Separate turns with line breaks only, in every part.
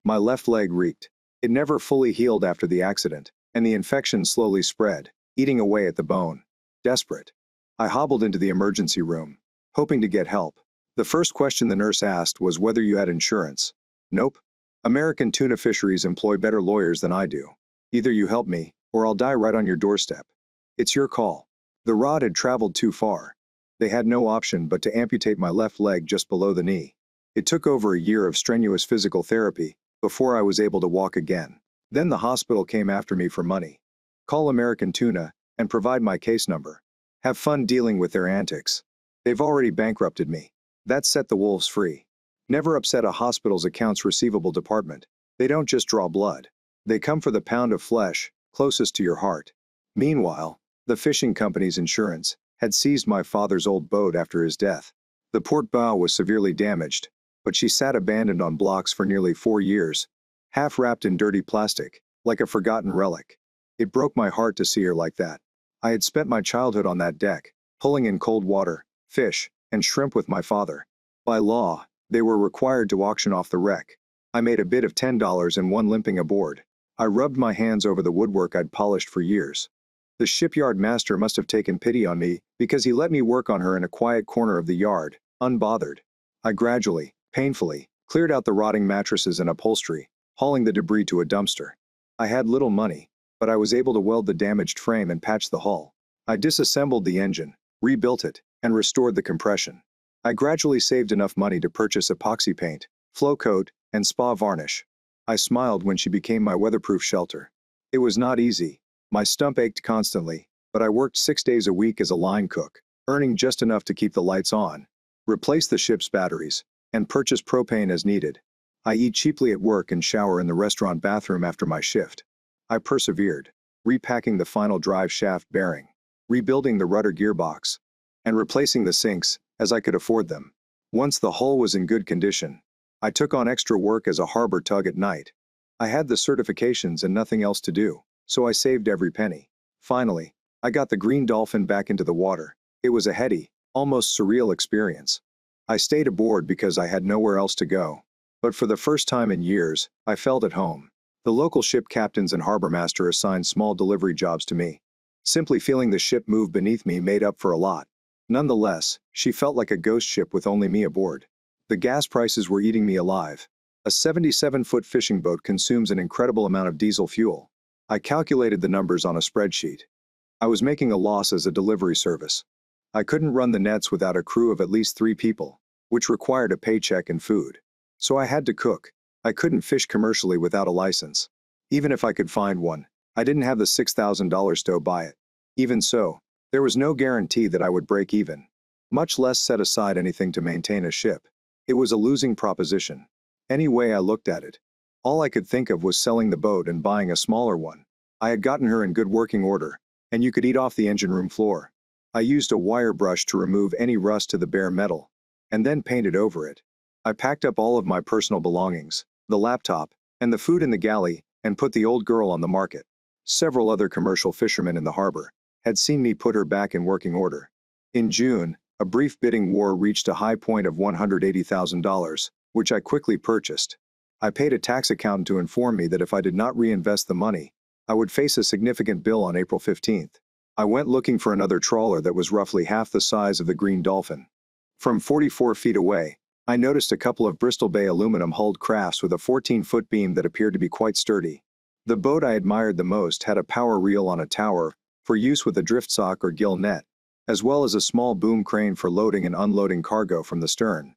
My left leg reeked. It never fully healed after the accident, and the infection slowly spread, eating away at the bone. Desperate, I hobbled into the emergency room, hoping to get help. The first question the nurse asked was whether you had insurance. Nope. American tuna fisheries employ better lawyers than I do. Either you help me, or I'll die right on your doorstep. It's your call. The rod had traveled too far. They had no option but to amputate my left leg just below the knee. It took over a year of strenuous physical therapy before I was able to walk again. Then the hospital came after me for money. Call American Tuna and provide my case number. Have fun dealing with their antics. They've already bankrupted me. That set the wolves free. Never upset a hospital's accounts receivable department. They don't just draw blood. They come for the pound of flesh closest to your heart. Meanwhile, the fishing company's insurance had seized my father's old boat after his death. The port bow was severely damaged, but she sat abandoned on blocks for nearly 4 years, half wrapped in dirty plastic, like a forgotten relic. It broke my heart to see her like that. I had spent my childhood on that deck, pulling in cold water, fish, and shrimp with my father. By law, they were required to auction off the wreck. I made a bid of $10 and won limping aboard. I rubbed my hands over the woodwork I'd polished for years. The shipyard master must have taken pity on me because he let me work on her in a quiet corner of the yard, unbothered. I gradually, painfully, cleared out the rotting mattresses and upholstery, hauling the debris to a dumpster. I had little money, but I was able to weld the damaged frame and patch the hull. I disassembled the engine, rebuilt it, and restored the compression. I gradually saved enough money to purchase epoxy paint, flow coat, and spa varnish. I smiled when she became my weatherproof shelter. It was not easy. My stump ached constantly, but I worked 6 days a week as a line cook, earning just enough to keep the lights on, replace the ship's batteries, and purchase propane as needed. I eat cheaply at work and shower in the restaurant bathroom after my shift. I persevered, repacking the final drive shaft bearing, rebuilding the rudder gearbox, and replacing the sinks as I could afford them. Once the hull was in good condition, I took on extra work as a harbor tug at night. I had the certifications and nothing else to do, so I saved every penny. Finally, I got the green Dolphin back into the water. It was a heady, almost surreal experience. I stayed aboard because I had nowhere else to go. But for the first time in years, I felt at home. The local ship captains and harbor master assigned small delivery jobs to me. Simply feeling the ship move beneath me made up for a lot. Nonetheless, she felt like a ghost ship with only me aboard. The gas prices were eating me alive. A 77-foot fishing boat consumes an incredible amount of diesel fuel. I calculated the numbers on a spreadsheet. I was making a loss as a delivery service. I couldn't run the nets without a crew of at least 3 people, which required a paycheck and food. So I had to cook. I couldn't fish commercially without a license. Even if I could find one, I didn't have the $6,000 to buy it. Even so, there was no guarantee that I would break even, much less set aside anything to maintain a ship. It was a losing proposition. Any way I looked at it, all I could think of was selling the boat and buying a smaller one. I had gotten her in good working order, and you could eat off the engine room floor. I used a wire brush to remove any rust to the bare metal, and then painted over it. I packed up all of my personal belongings, the laptop, and the food in the galley, and put the old girl on the market. Several other commercial fishermen in the harbor had seen me put her back in working order. In June, a brief bidding war reached a high point of $180,000, which I quickly purchased. I paid a tax accountant to inform me that if I did not reinvest the money, I would face a significant bill on April 15th. I went looking for another trawler that was roughly half the size of the Green Dolphin. From 44 feet away, I noticed a couple of Bristol Bay aluminum-hulled crafts with a 14-foot beam that appeared to be quite sturdy. The boat I admired the most had a power reel on a tower for use with a drift sock or gill net, as well as a small boom crane for loading and unloading cargo from the stern.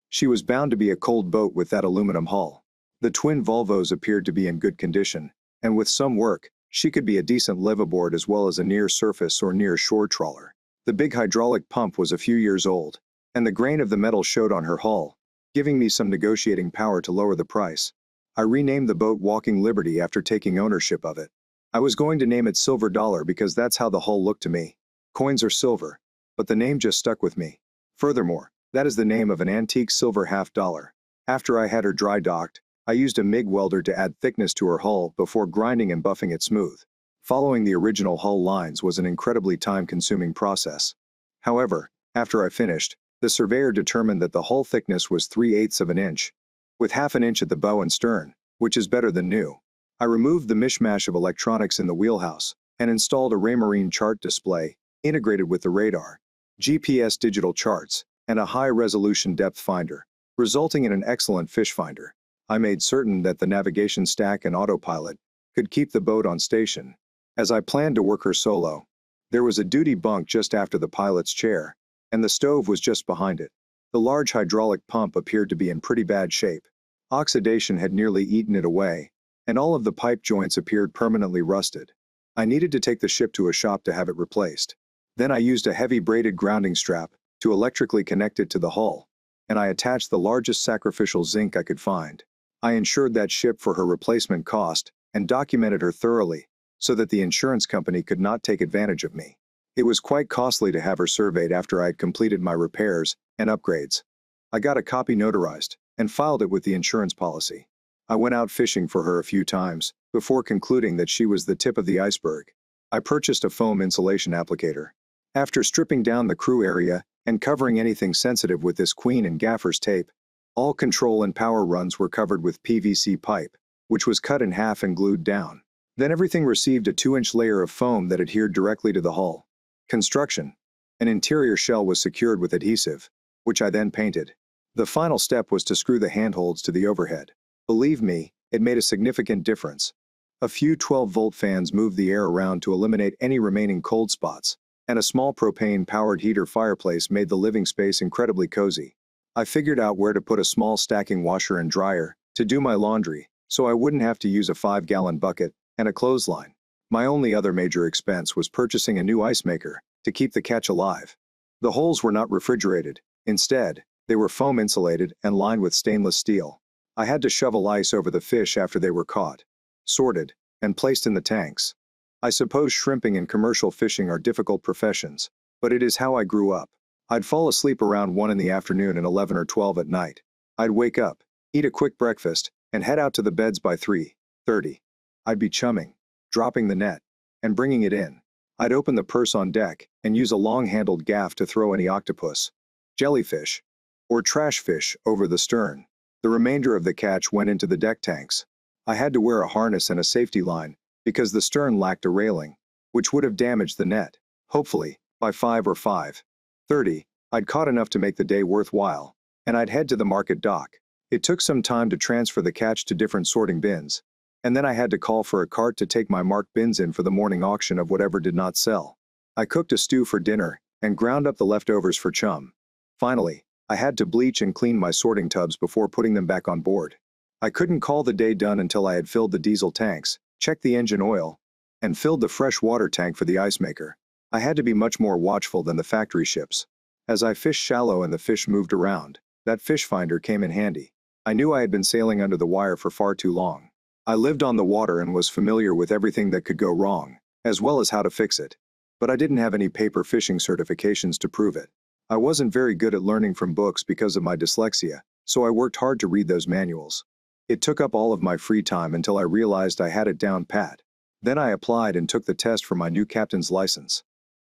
She was bound to be a cold boat with that aluminum hull. The twin Volvos appeared to be in good condition, and with some work, she could be a decent liveaboard as well as a near-surface or near-shore trawler. The big hydraulic pump was a few years old, and the grain of the metal showed on her hull, giving me some negotiating power to lower the price. I renamed the boat Walking Liberty after taking ownership of it. I was going to name it Silver Dollar because that's how the hull looked to me. Coins are silver, but the name just stuck with me. Furthermore, that is the name of an antique silver half-dollar. After I had her dry docked, I used a MIG welder to add thickness to her hull before grinding and buffing it smooth. Following the original hull lines was an incredibly time-consuming process. However, after I finished, the surveyor determined that the hull thickness was 3/8 of an inch, with 1/2 inch at the bow and stern, which is better than new. I removed the mishmash of electronics in the wheelhouse and installed a Raymarine chart display integrated with the radar, GPS digital charts, and a high-resolution depth finder, resulting in an excellent fish finder. I made certain that the navigation stack and autopilot could keep the boat on station, as I planned to work her solo. There was a duty bunk just after the pilot's chair, and the stove was just behind it. The large hydraulic pump appeared to be in pretty bad shape. Oxidation had nearly eaten it away, and all of the pipe joints appeared permanently rusted. I needed to take the ship to a shop to have it replaced. Then I used a heavy braided grounding strap to electrically connect it to the hull, and I attached the largest sacrificial zinc I could find. I insured that ship for her replacement cost and documented her thoroughly so that the insurance company could not take advantage of me. It was quite costly to have her surveyed after I had completed my repairs and upgrades. I got a copy notarized and filed it with the insurance policy. I went out fishing for her a few times before concluding that she was the tip of the iceberg. I purchased a foam insulation applicator. After stripping down the crew area and covering anything sensitive with this queen and gaffer's tape, all control and power runs were covered with PVC pipe, which was cut in half and glued down. Then everything received a 2-inch layer of foam that adhered directly to the hull. Construction. An interior shell was secured with adhesive, which I then painted. The final step was to screw the handholds to the overhead. Believe me, it made a significant difference. A few 12-volt fans moved the air around to eliminate any remaining cold spots, and a small propane-powered heater fireplace made the living space incredibly cozy. I figured out where to put a small stacking washer and dryer to do my laundry, so I wouldn't have to use a 5-gallon bucket and a clothesline. My only other major expense was purchasing a new ice maker to keep the catch alive. The holes were not refrigerated. Instead, they were foam insulated and lined with stainless steel. I had to shovel ice over the fish after they were caught, sorted, and placed in the tanks. I suppose shrimping and commercial fishing are difficult professions, but it is how I grew up. I'd fall asleep around 1 in the afternoon and 11 or 12 at night. I'd wake up, eat a quick breakfast, and head out to the beds by 3:30. I'd be chumming, dropping the net, and bringing it in. I'd open the purse on deck and use a long-handled gaff to throw any octopus, jellyfish, or trash fish over the stern. The remainder of the catch went into the deck tanks. I had to wear a harness and a safety line because the stern lacked a railing, which would have damaged the net. Hopefully, by 5 or 5:30, I'd caught enough to make the day worthwhile, and I'd head to the market dock. It took some time to transfer the catch to different sorting bins, and then I had to call for a cart to take my marked bins in for the morning auction of whatever did not sell. I cooked a stew for dinner and ground up the leftovers for chum. Finally, I had to bleach and clean my sorting tubs before putting them back on board. I couldn't call the day done until I had filled the diesel tanks, checked the engine oil, and filled the fresh water tank for the ice maker. I had to be much more watchful than the factory ships. As I fished shallow and the fish moved around, that fish finder came in handy. I knew I had been sailing under the wire for far too long. I lived on the water and was familiar with everything that could go wrong, as well as how to fix it. But I didn't have any paper fishing certifications to prove it. I wasn't very good at learning from books because of my dyslexia, so I worked hard to read those manuals. It took up all of my free time until I realized I had it down pat. Then I applied and took the test for my new captain's license.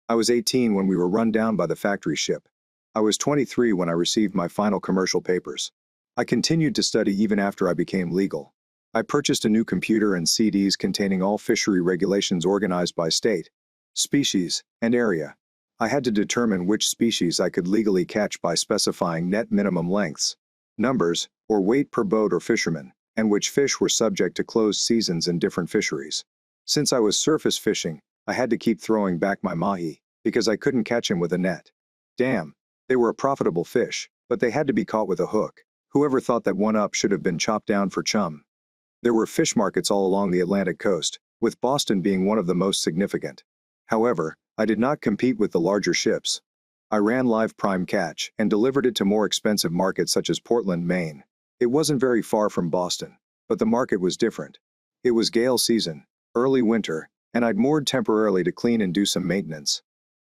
I was 18 when we were run down by the factory ship. I was 23 when I received my final commercial papers. I continued to study even after I became legal. I purchased a new computer and CDs containing all fishery regulations organized by state, species, and area. I had to determine which species I could legally catch by specifying net minimum lengths, numbers, or weight per boat or fisherman, and which fish were subject to closed seasons in different fisheries. Since I was surface fishing, I had to keep throwing back my mahi, because I couldn't catch him with a net. Damn, they were a profitable fish, but they had to be caught with a hook. Whoever thought that one up should have been chopped down for chum. There were fish markets all along the Atlantic coast, with Boston being one of the most significant. However, I did not compete with the larger ships. I ran live prime catch and delivered it to more expensive markets such as Portland, Maine. It wasn't very far from Boston, but the market was different. It was gale season, early winter, and I'd moored temporarily to clean and do some maintenance.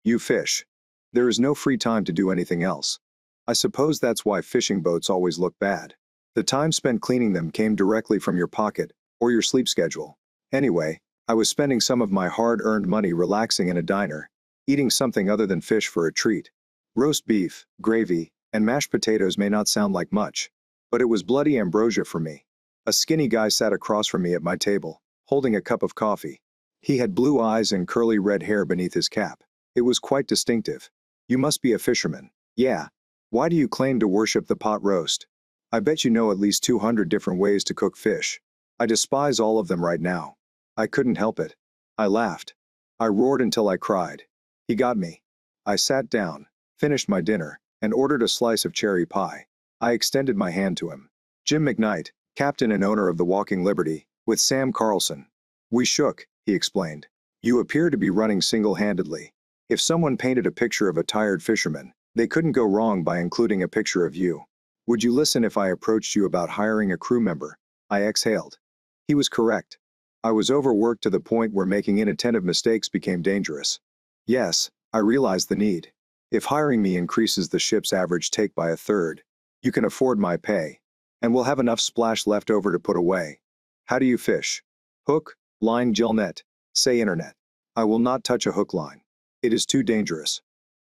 You fish. There is no free time to do anything else. I suppose that's why fishing boats always look bad. The time spent cleaning them came directly from your pocket or your sleep schedule. Anyway, I was spending some of my hard-earned money relaxing in a diner, eating something other than fish for a treat. Roast beef, gravy, and mashed potatoes may not sound like much, but it was bloody ambrosia for me. A skinny guy sat across from me at my table, holding a cup of coffee. He had blue eyes and curly red hair beneath his cap. It was quite distinctive. "You must be a fisherman." "Yeah. Why do you claim to worship the pot roast?" "I bet you know at least 200 different ways to cook fish." "I despise all of them right now." I couldn't help it. I laughed. I roared until I cried. He got me. I sat down, finished my dinner, and ordered a slice of cherry pie. I extended my hand to him. "Jim McKnight, captain and owner of the Walking Liberty, with Sam Carlson." We shook, he explained. "You appear to be running single-handedly. If someone painted a picture of a tired fisherman, they couldn't go wrong by including a picture of you. Would you listen if I approached you about hiring a crew member?" I exhaled. He was correct. I was overworked to the point where making inattentive mistakes became dangerous. Yes, I realized the need. "If hiring me increases the ship's average take by a third, you can afford my pay, and we'll have enough splash left over to put away." "How do you fish?" "Hook, line, gill net, say internet." "I will not touch a hook line. It is too dangerous.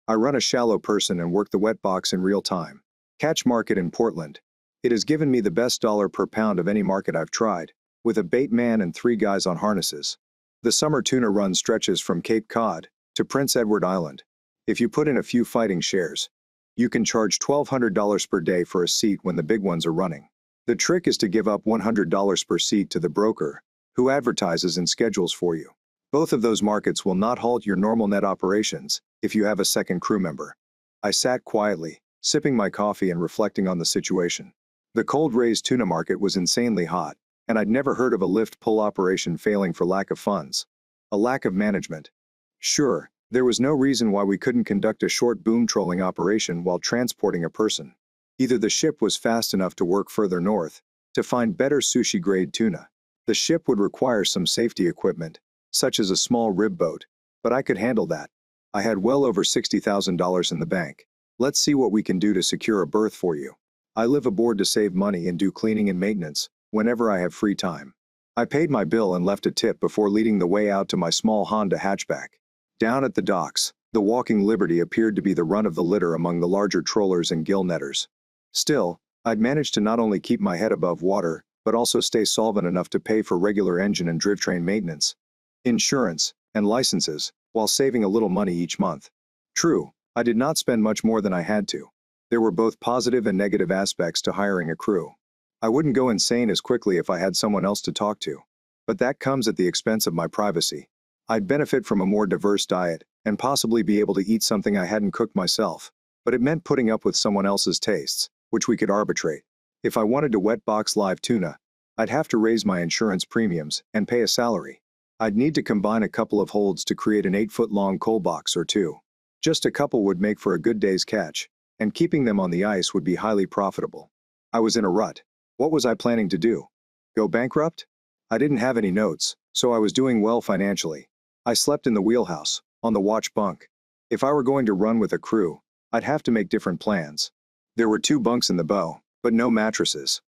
I run a shallow person and work the wet box in real time. Catch market in Portland. It has given me the best dollar per pound of any market I've tried, with a bait man and 3 guys on harnesses. The summer tuna run stretches from Cape Cod to Prince Edward Island. If you put in a few fighting shares, you can charge $1,200 per day for a seat when the big ones are running. The trick is to give up $100 per seat to the broker, who advertises and schedules for you. Both of those markets will not halt your normal net operations if you have a second crew member." I sat quietly, sipping my coffee and reflecting on the situation. The cold-raised tuna market was insanely hot, and I'd never heard of a lift-pull operation failing for lack of funds. A lack of management. Sure, there was no reason why we couldn't conduct a short boom trolling operation while transporting a person. Either the ship was fast enough to work further north, to find better sushi-grade tuna. The ship would require some safety equipment, such as a small rib boat, but I could handle that. I had well over $60,000 in the bank. "Let's see what we can do to secure a berth for you. I live aboard to save money and do cleaning and maintenance whenever I have free time." I paid my bill and left a tip before leading the way out to my small Honda hatchback. Down at the docks, the Walking Liberty appeared to be the run of the litter among the larger trollers and gill netters. Still, I'd managed to not only keep my head above water, but also stay solvent enough to pay for regular engine and drivetrain maintenance, insurance, and licenses, while saving a little money each month. True, I did not spend much more than I had to. There were both positive and negative aspects to hiring a crew. I wouldn't go insane as quickly if I had someone else to talk to. But that comes at the expense of my privacy. I'd benefit from a more diverse diet, and possibly be able to eat something I hadn't cooked myself. But it meant putting up with someone else's tastes, which we could arbitrate. If I wanted to wet box live tuna, I'd have to raise my insurance premiums and pay a salary. I'd need to combine a couple of holds to create an 8-foot-long coal box or two. Just a couple would make for a good day's catch, and keeping them on the ice would be highly profitable. I was in a rut. What was I planning to do? Go bankrupt? I didn't have any notes, so I was doing well financially. I slept in the wheelhouse, on the watch bunk. If I were going to run with a crew, I'd have to make different plans. There were 2 bunks in the bow, but no mattresses.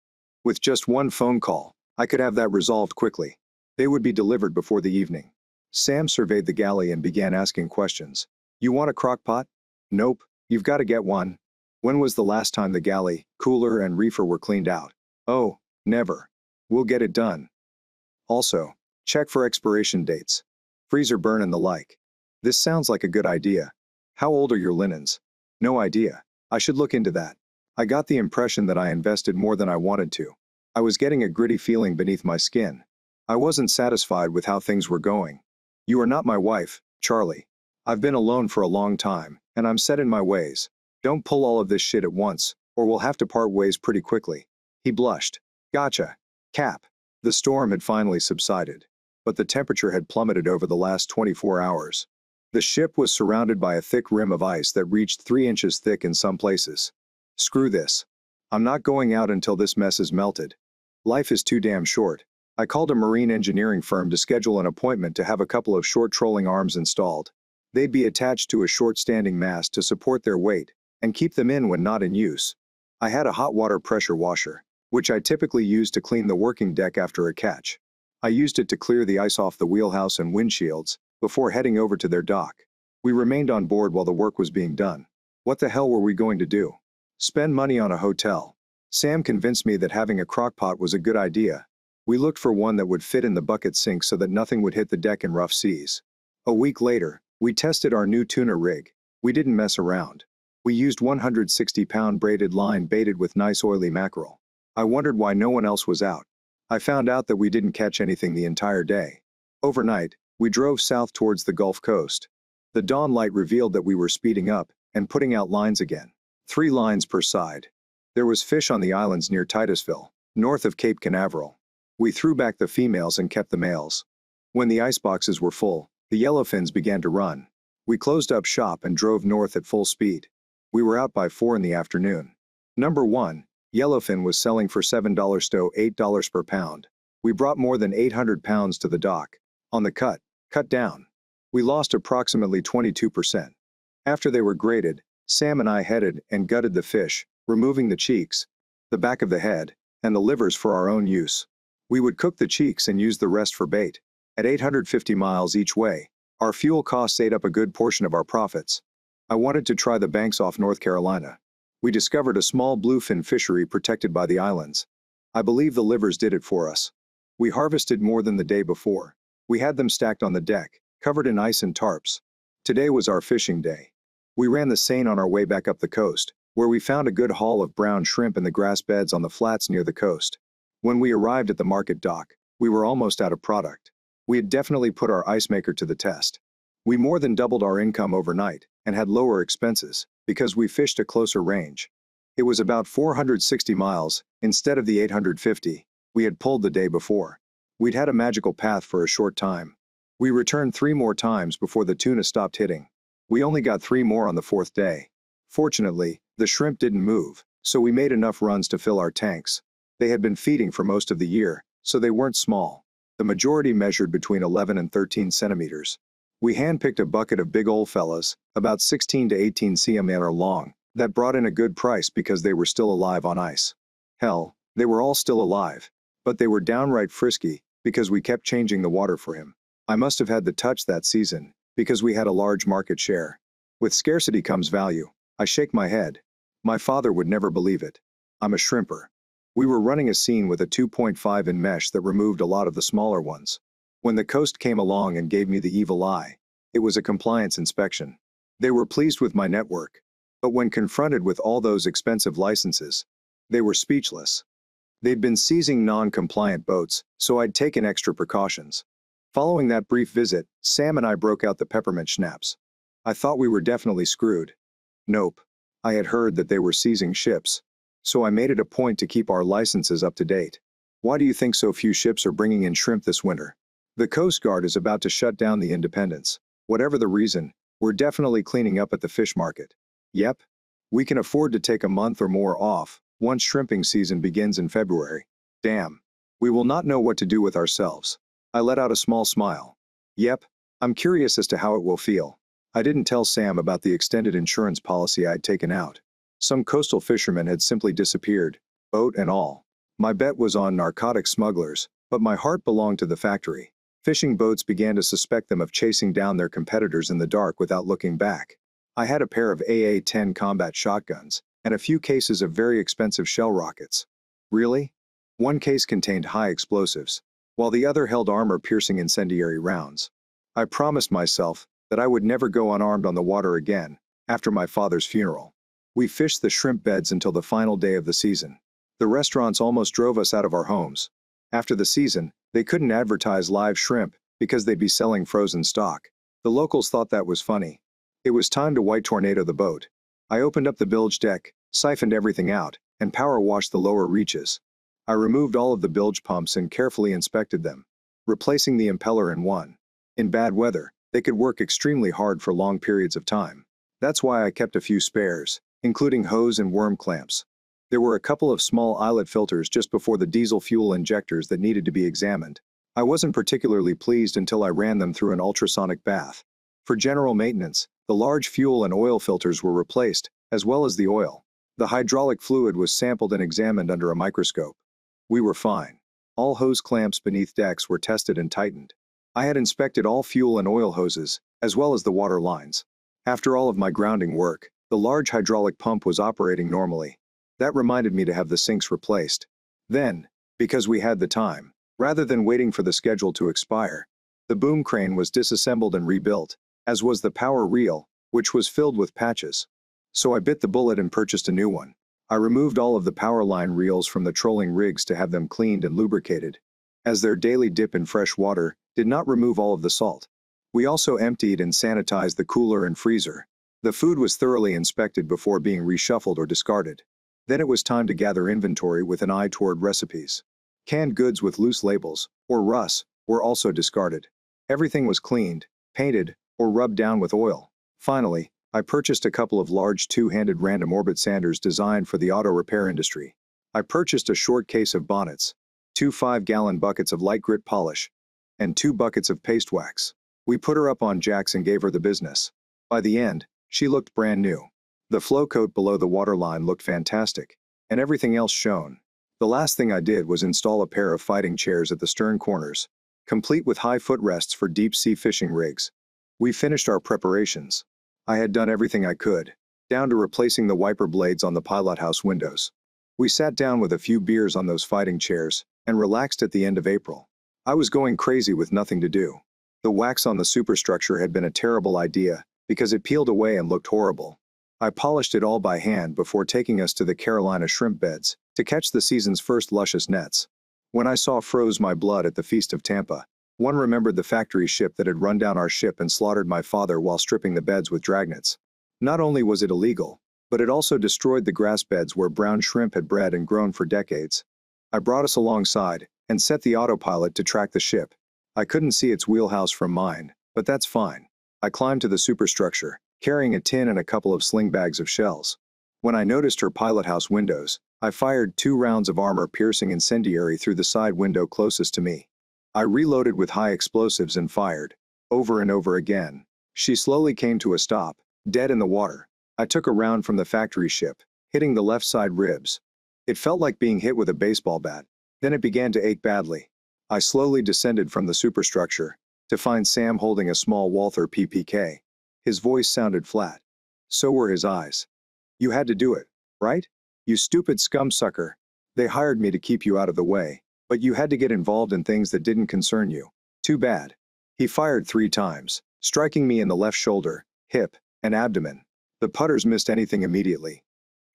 With just one phone call, I could have that resolved quickly. They would be delivered before the evening. Sam surveyed the galley and began asking questions. "You want a crock pot?" "Nope, you've got to get one." "When was the last time the galley, cooler, and reefer were cleaned out?" "Oh, never." "We'll get it done. Also, check for expiration dates, freezer burn and the like." "This sounds like a good idea. How old are your linens?" "No idea. I should look into that." I got the impression that I invested more than I wanted to. I was getting a gritty feeling beneath my skin. I wasn't satisfied with how things were going. "You are not my wife, Charlie. I've been alone for a long time, and I'm set in my ways. Don't pull all of this shit at once, or we'll have to part ways pretty quickly." He blushed. "Gotcha, Cap." The storm had finally subsided, but the temperature had plummeted over the last 24 hours. The ship was surrounded by a thick rim of ice that reached 3 inches thick in some places. Screw this. I'm not going out until this mess is melted. Life is too damn short. I called a marine engineering firm to schedule an appointment to have a couple of short trolling arms installed. They'd be attached to a short standing mast to support their weight and keep them in when not in use. I had a hot water pressure washer, which I typically use to clean the working deck after a catch. I used it to clear the ice off the wheelhouse and windshields before heading over to their dock. We remained on board while the work was being done. What the hell were we going to do? Spend money on a hotel? Sam convinced me that having a crock pot was a good idea. We looked for one that would fit in the bucket sink so that nothing would hit the deck in rough seas. A week later, we tested our new tuna rig. We didn't mess around. We used 160-pound braided line baited with nice oily mackerel. I wondered why no one else was out. I found out that we didn't catch anything the entire day. Overnight, we drove south towards the Gulf Coast. The dawn light revealed that we were speeding up and putting out lines again. 3 lines per side. There was fish on the islands near Titusville, north of Cape Canaveral. We threw back the females and kept the males. When the iceboxes were full, the yellowfins began to run. We closed up shop and drove north at full speed. We were out by 4 in the afternoon. Number 1, yellowfin was selling for $7 to $8 per pound. We brought more than 800 pounds to the dock. On the cut down. We lost approximately 22%. After they were graded, Sam and I headed and gutted the fish, removing the cheeks, the back of the head, and the livers for our own use. We would cook the cheeks and use the rest for bait. At 850 miles each way, our fuel costs ate up a good portion of our profits. I wanted to try the banks off North Carolina. We discovered a small bluefin fishery protected by the islands. I believe the livers did it for us. We harvested more than the day before. We had them stacked on the deck, covered in ice and tarps. Today was our fishing day. We ran the seine on our way back up the coast, where we found a good haul of brown shrimp in the grass beds on the flats near the coast. When we arrived at the market dock, we were almost out of product. We had definitely put our ice maker to the test. We more than doubled our income overnight and had lower expenses because we fished a closer range. It was about 460 miles instead of the 850 we had pulled the day before. We'd had a magical path for a short time. We returned 3 more times before the tuna stopped hitting. We only got 3 more on the 4th day. Fortunately, the shrimp didn't move, so we made enough runs to fill our tanks. They had been feeding for most of the year, so they weren't small. The majority measured between 11 and 13 centimeters. We handpicked a bucket of big old fellas, about 16 to 18 cm long, that brought in a good price because they were still alive on ice. Hell, they were all still alive, but they were downright frisky because we kept changing the water for him. I must have had the touch that season because we had a large market share. With scarcity comes value. I shake my head. My father would never believe it. I'm a shrimper. We were running a seine with a 2.5 in mesh that removed a lot of the smaller ones. When the coast came along and gave me the evil eye, it was a compliance inspection. They were pleased with my network, but when confronted with all those expensive licenses, they were speechless. They'd been seizing non-compliant boats, so I'd taken extra precautions. Following that brief visit, Sam and I broke out the peppermint schnapps. I thought we were definitely screwed. Nope. I had heard that they were seizing ships, so I made it a point to keep our licenses up to date. Why do you think so few ships are bringing in shrimp this winter? The Coast Guard is about to shut down the Independence. Whatever the reason, we're definitely cleaning up at the fish market. Yep. We can afford to take a month or more off once shrimping season begins in February. Damn. We will not know what to do with ourselves. I let out a small smile. Yep. I'm curious as to how it will feel. I didn't tell Sam about the extended insurance policy I'd taken out. Some coastal fishermen had simply disappeared, boat and all. My bet was on narcotic smugglers, but my heart belonged to the factory. Fishing boats began to suspect them of chasing down their competitors in the dark without looking back. I had a pair of AA-10 combat shotguns and a few cases of very expensive shell rockets. Really? One case contained high explosives, while the other held armor-piercing incendiary rounds. I promised myself that I would never go unarmed on the water again after my father's funeral. We fished the shrimp beds until the final day of the season. The restaurants almost drove us out of our homes. After the season, they couldn't advertise live shrimp because they'd be selling frozen stock. The locals thought that was funny. It was time to white tornado the boat. I opened up the bilge deck, siphoned everything out, and power washed the lower reaches. I removed all of the bilge pumps and carefully inspected them, replacing the impeller in one. In bad weather, they could work extremely hard for long periods of time. That's why I kept a few spares, including hose and worm clamps. There were a couple of small eyelet filters just before the diesel fuel injectors that needed to be examined. I wasn't particularly pleased until I ran them through an ultrasonic bath. For general maintenance, the large fuel and oil filters were replaced, as well as the oil. The hydraulic fluid was sampled and examined under a microscope. We were fine. All hose clamps beneath decks were tested and tightened. I had inspected all fuel and oil hoses, as well as the water lines. After all of my grounding work, the large hydraulic pump was operating normally. That reminded me to have the sinks replaced. Then, because we had the time, rather than waiting for the schedule to expire, the boom crane was disassembled and rebuilt, as was the power reel, which was filled with patches. So I bit the bullet and purchased a new one. I removed all of the power line reels from the trolling rigs to have them cleaned and lubricated, as their daily dip in fresh water did not remove all of the salt. We also emptied and sanitized the cooler and freezer. The food was thoroughly inspected before being reshuffled or discarded. Then it was time to gather inventory with an eye toward recipes. Canned goods with loose labels, or RUS, were also discarded. Everything was cleaned, painted, or rubbed down with oil. Finally, I purchased a couple of large two-handed random orbit sanders designed for the auto repair industry. I purchased a short case of bonnets, 2 5-gallon buckets of light grit polish, and 2 buckets of paste wax. We put her up on jacks and gave her the business. By the end, she looked brand new. The flow coat below the waterline looked fantastic, and everything else shone. The last thing I did was install a pair of fighting chairs at the stern corners, complete with high footrests for deep-sea fishing rigs. We finished our preparations. I had done everything I could, down to replacing the wiper blades on the pilot house windows. We sat down with a few beers on those fighting chairs, and relaxed at the end of April. I was going crazy with nothing to do. The wax on the superstructure had been a terrible idea, because it peeled away and looked horrible. I polished it all by hand before taking us to the Carolina shrimp beds, to catch the season's first luscious nets. When I saw froze my blood at the Feast of Tampa, one remembered the factory ship that had run down our ship and slaughtered my father while stripping the beds with dragnets. Not only was it illegal, but it also destroyed the grass beds where brown shrimp had bred and grown for decades. I brought us alongside, and set the autopilot to track the ship. I couldn't see its wheelhouse from mine, but that's fine. I climbed to the superstructure, carrying a tin and a couple of sling bags of shells. When I noticed her pilot house windows, I fired 2 rounds of armor-piercing incendiary through the side window closest to me. I reloaded with high explosives and fired, over and over again. She slowly came to a stop, dead in the water. I took a round from the factory ship, hitting the left side ribs. It felt like being hit with a baseball bat. Then it began to ache badly. I slowly descended from the superstructure, to find Sam holding a small Walther PPK. His voice sounded flat. So were his eyes. "You had to do it, right? You stupid scum-sucker. They hired me to keep you out of the way, but you had to get involved in things that didn't concern you. Too bad." He fired 3 times, striking me in the left shoulder, hip, and abdomen. The putters missed anything immediately.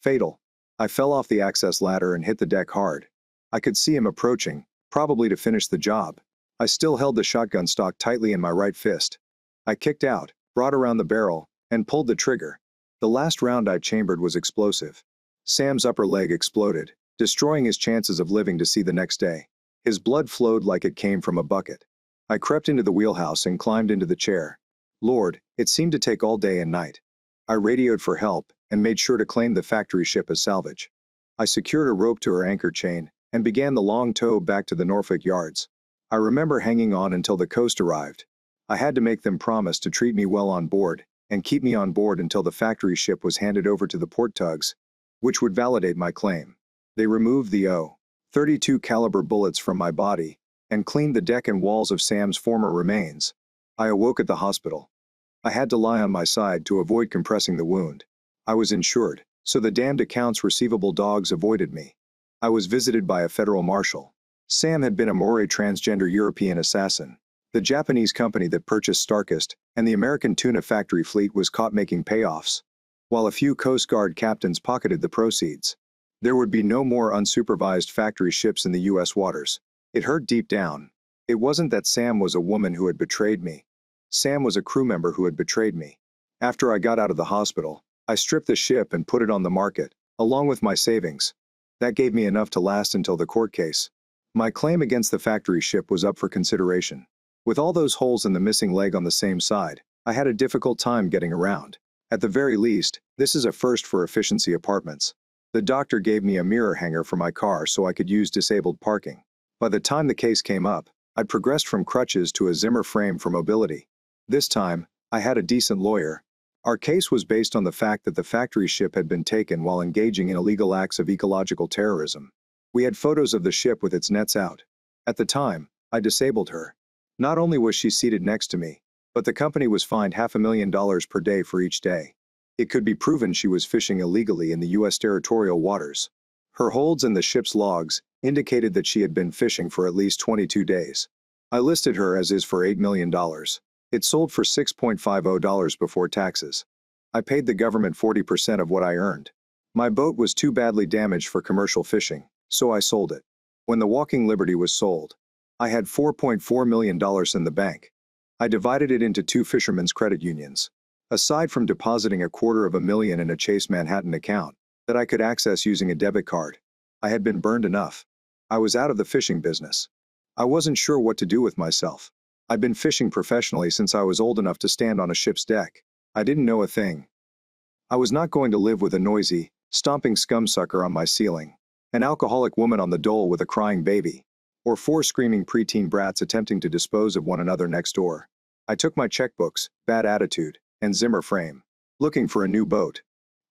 Fatal. I fell off the access ladder and hit the deck hard. I could see him approaching, probably to finish the job. I still held the shotgun stock tightly in my right fist. I kicked out, brought around the barrel, and pulled the trigger. The last round I chambered was explosive. Sam's upper leg exploded, destroying his chances of living to see the next day. His blood flowed like it came from a bucket. I crept into the wheelhouse and climbed into the chair. Lord, it seemed to take all day and night. I radioed for help and made sure to claim the factory ship as salvage. I secured a rope to her anchor chain and began the long tow back to the Norfolk yards. I remember hanging on until the coast arrived. I had to make them promise to treat me well on board and keep me on board until the factory ship was handed over to the port tugs, which would validate my claim. They removed the .32 caliber bullets from my body and cleaned the deck and walls of Sam's former remains. I awoke at the hospital. I had to lie on my side to avoid compressing the wound. I was insured, so the damned accounts receivable dogs avoided me. I was visited by a federal marshal. Sam had been a Moray transgender European assassin. The Japanese company that purchased Starkist and the American tuna factory fleet was caught making payoffs, while a few Coast Guard captains pocketed the proceeds. There would be no more unsupervised factory ships in the U.S. waters. It hurt deep down. It wasn't that Sam was a woman who had betrayed me. Sam was a crew member who had betrayed me. After I got out of the hospital, I stripped the ship and put it on the market, along with my savings. That gave me enough to last until the court case. My claim against the factory ship was up for consideration. With all those holes in the missing leg on the same side, I had a difficult time getting around. At the very least, this is a first for efficiency apartments. The doctor gave me a mirror hanger for my car so I could use disabled parking. By the time the case came up, I'd progressed from crutches to a Zimmer frame for mobility. This time, I had a decent lawyer. Our case was based on the fact that the factory ship had been taken while engaging in illegal acts of ecological terrorism. We had photos of the ship with its nets out. At the time, I disabled her. Not only was she seated next to me, but the company was fined $500,000 per day for each day. It could be proven she was fishing illegally in the U.S. territorial waters. Her holds and the ship's logs indicated that she had been fishing for at least 22 days. I listed her as is for $8 million. It sold for $6.50 before taxes. I paid the government 40% of what I earned. My boat was too badly damaged for commercial fishing, so I sold it. When the Walking Liberty was sold, I had $4.4 million in the bank. I divided it into 2 fishermen's credit unions. Aside from depositing $250,000 in a Chase Manhattan account that I could access using a debit card, I had been burned enough. I was out of the fishing business. I wasn't sure what to do with myself. I'd been fishing professionally since I was old enough to stand on a ship's deck. I didn't know a thing. I was not going to live with a noisy, stomping scumsucker on my ceiling, an alcoholic woman on the dole with a crying baby, or 4 screaming preteen brats attempting to dispose of one another next door. I took my checkbooks, bad attitude, and Zimmer frame, looking for a new boat.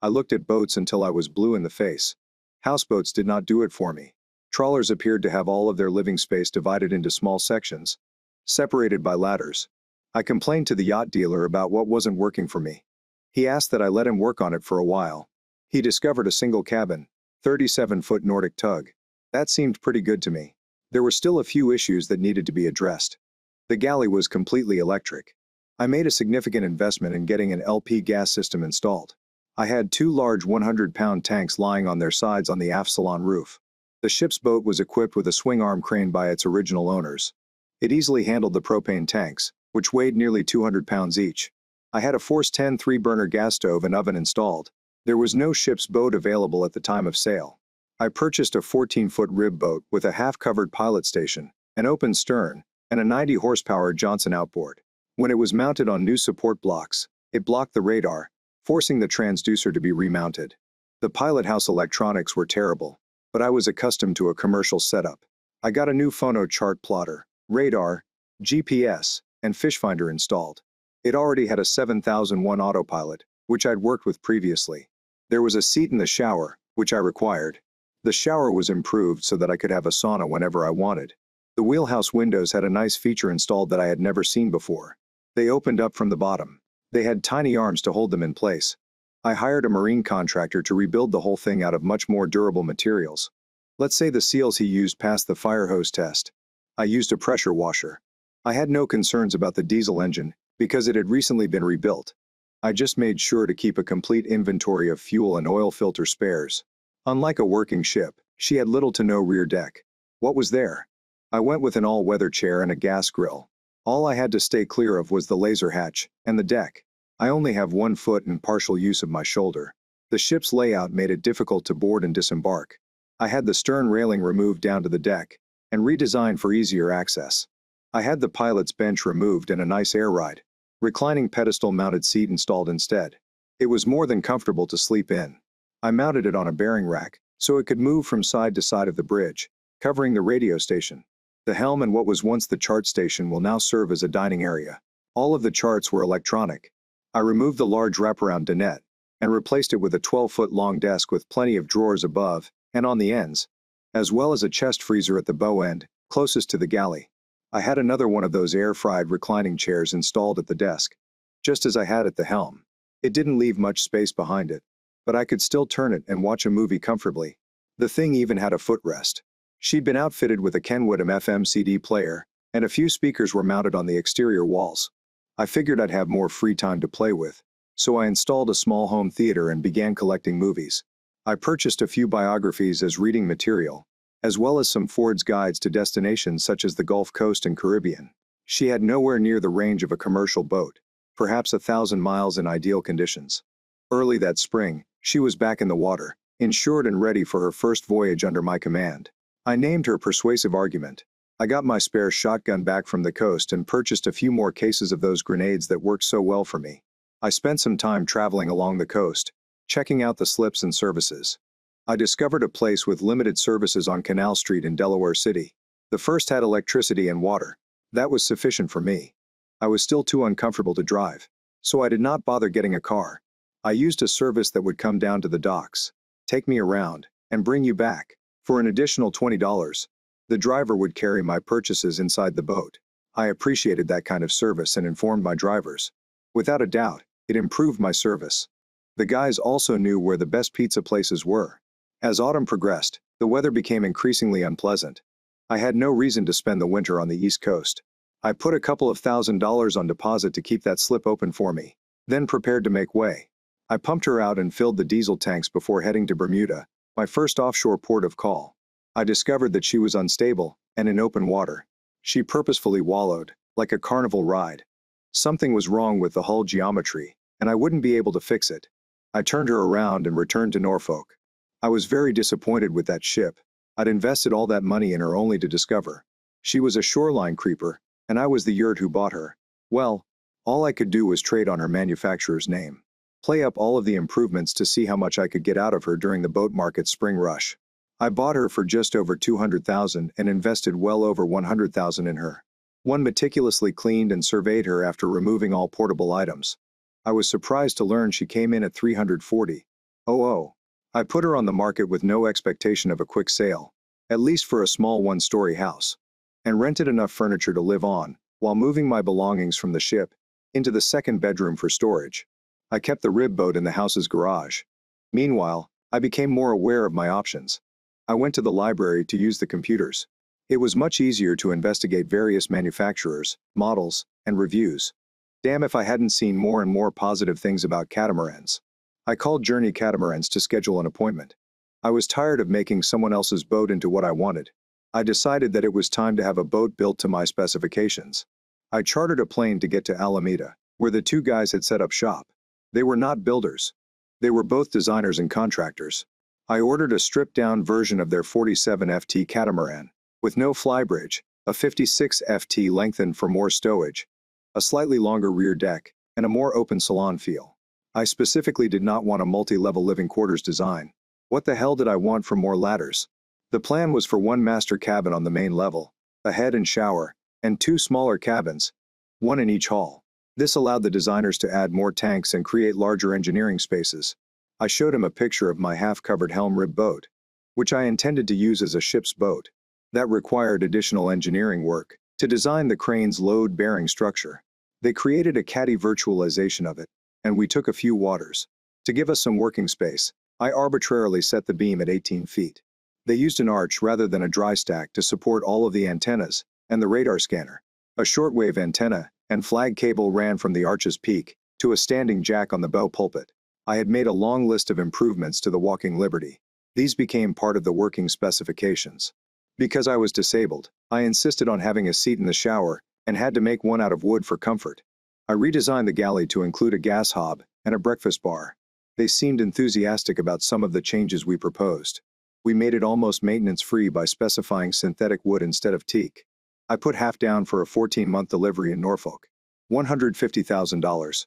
I looked at boats until I was blue in the face. Houseboats did not do it for me. Trawlers appeared to have all of their living space divided into small sections, separated by ladders. I complained to the yacht dealer about what wasn't working for me. He asked that I let him work on it for a while. He discovered a single cabin, 37-foot Nordic tug. That seemed pretty good to me. There were still a few issues that needed to be addressed. The galley was completely electric. I made a significant investment in getting an LP gas system installed. I had 2 large 100-pound tanks lying on their sides on the aft salon roof. The ship's boat was equipped with a swing arm crane by its original owners. It easily handled the propane tanks, which weighed nearly 200 pounds each. I had a Force 10 3-burner gas stove and oven installed. There was no ship's boat available at the time of sale. I purchased a 14-foot rib boat with a half-covered pilot station, an open stern, and a 90-horsepower Johnson outboard. When it was mounted on new support blocks, it blocked the radar, forcing the transducer to be remounted. The pilot house electronics were terrible, but I was accustomed to a commercial setup. I got a new phono chart plotter, radar, GPS, and fish finder installed. It already had a 7001 autopilot, which I'd worked with previously. There was a seat in the shower, which I required. The shower was improved so that I could have a sauna whenever I wanted. The wheelhouse windows had a nice feature installed that I had never seen before. They opened up from the bottom. They had tiny arms to hold them in place. I hired a marine contractor to rebuild the whole thing out of much more durable materials. Let's say the seals he used passed the fire hose test. I used a pressure washer. I had no concerns about the diesel engine because it had recently been rebuilt. I just made sure to keep a complete inventory of fuel and oil filter spares. Unlike a working ship, she had little to no rear deck. What was there? I went with an all-weather chair and a gas grill. All I had to stay clear of was the laser hatch and the deck. I only have 1 foot and partial use of my shoulder. The ship's layout made it difficult to board and disembark. I had the stern railing removed down to the deck and redesigned for easier access. I had the pilot's bench removed and a nice air ride, reclining pedestal-mounted seat installed instead. It was more than comfortable to sleep in. I mounted it on a bearing rack so it could move from side to side of the bridge, covering the radio station. The helm and what was once the chart station will now serve as a dining area. All of the charts were electronic. I removed the large wraparound dinette and replaced it with a 12-foot-long desk with plenty of drawers above and on the ends, as well as a chest freezer at the bow end, closest to the galley. I had another one of those air-fried reclining chairs installed at the desk, just as I had at the helm. It didn't leave much space behind it, but I could still turn it and watch a movie comfortably. The thing even had a footrest. She'd been outfitted with a Kenwood FM CD player, and a few speakers were mounted on the exterior walls. I figured I'd have more free time to play with, so I installed a small home theater and began collecting movies. I purchased a few biographies as reading material, as well as some Ford's guides to destinations such as the Gulf Coast and Caribbean. She had nowhere near the range of a commercial boat, perhaps 1,000 miles in ideal conditions. Early that spring, she was back in the water, insured and ready for her first voyage under my command. I named her Persuasive Argument. I got my spare shotgun back from the coast and purchased a few more cases of those grenades that worked so well for me. I spent some time traveling along the coast, checking out the slips and services. I discovered a place with limited services on Canal Street in Delaware City. The first had electricity and water. That was sufficient for me. I was still too uncomfortable to drive, so I did not bother getting a car. I used a service that would come down to the docks, take me around, and bring you back. For an additional $20, the driver would carry my purchases inside the boat. I appreciated that kind of service and informed my drivers. Without a doubt, it improved my service. The guys also knew where the best pizza places were. As autumn progressed, the weather became increasingly unpleasant. I had no reason to spend the winter on the East Coast. I put a couple of $1,000s on deposit to keep that slip open for me, then prepared to make way. I pumped her out and filled the diesel tanks before heading to Bermuda, my first offshore port of call. I discovered that she was unstable and in open water. She purposefully wallowed, like a carnival ride. Something was wrong with the hull geometry, and I wouldn't be able to fix it. I turned her around and returned to Norfolk. I was very disappointed with that ship. I'd invested all that money in her only to discover she was a shoreline creeper, and I was the yurt who bought her. Well, all I could do was trade on her manufacturer's name. Play up all of the improvements to see how much I could get out of her during the boat market's spring rush. I bought her for just over $200,000 and invested well over $100,000 in her. One meticulously cleaned and surveyed her after removing all portable items. I was surprised to learn she came in at $340,000. I put her on the market with no expectation of a quick sale, at least for a small one-story house, and rented enough furniture to live on, while moving my belongings from the ship into the second bedroom for storage. I kept the rib boat in the house's garage. Meanwhile, I became more aware of my options. I went to the library to use the computers. It was much easier to investigate various manufacturers, models, and reviews. Damn if I hadn't seen more and more positive things about catamarans. I called Journey Catamarans to schedule an appointment. I was tired of making someone else's boat into what I wanted. I decided that it was time to have a boat built to my specifications. I chartered a plane to get to Alameda, where the two guys had set up shop. They were not builders. They were both designers and contractors. I ordered a stripped-down version of their 47 FT catamaran, with no flybridge, a 56 FT lengthened for more stowage, a slightly longer rear deck, and a more open salon feel. I specifically did not want a multi-level living quarters design. What the hell did I want from more ladders? The plan was for one master cabin on the main level, a head and shower, and two smaller cabins, one in each hall. This allowed the designers to add more tanks and create larger engineering spaces. I showed him a picture of my half-covered helm rib boat, which I intended to use as a ship's boat. That required additional engineering work to design the crane's load-bearing structure. They created a caddy virtualization of it, and we took a few waters. To give us some working space, I arbitrarily set the beam at 18 feet. They used an arch rather than a dry stack to support all of the antennas and the radar scanner. A shortwave antenna and flag cable ran from the arch's peak to a standing jack on the bow pulpit. I had made a long list of improvements to the Walking Liberty. These became part of the working specifications. Because I was disabled, I insisted on having a seat in the shower and had to make one out of wood for comfort. I redesigned the galley to include a gas hob and a breakfast bar. They seemed enthusiastic about some of the changes we proposed. We made it almost maintenance-free by specifying synthetic wood instead of teak. I put half down for a 14-month delivery in Norfolk. $150,000.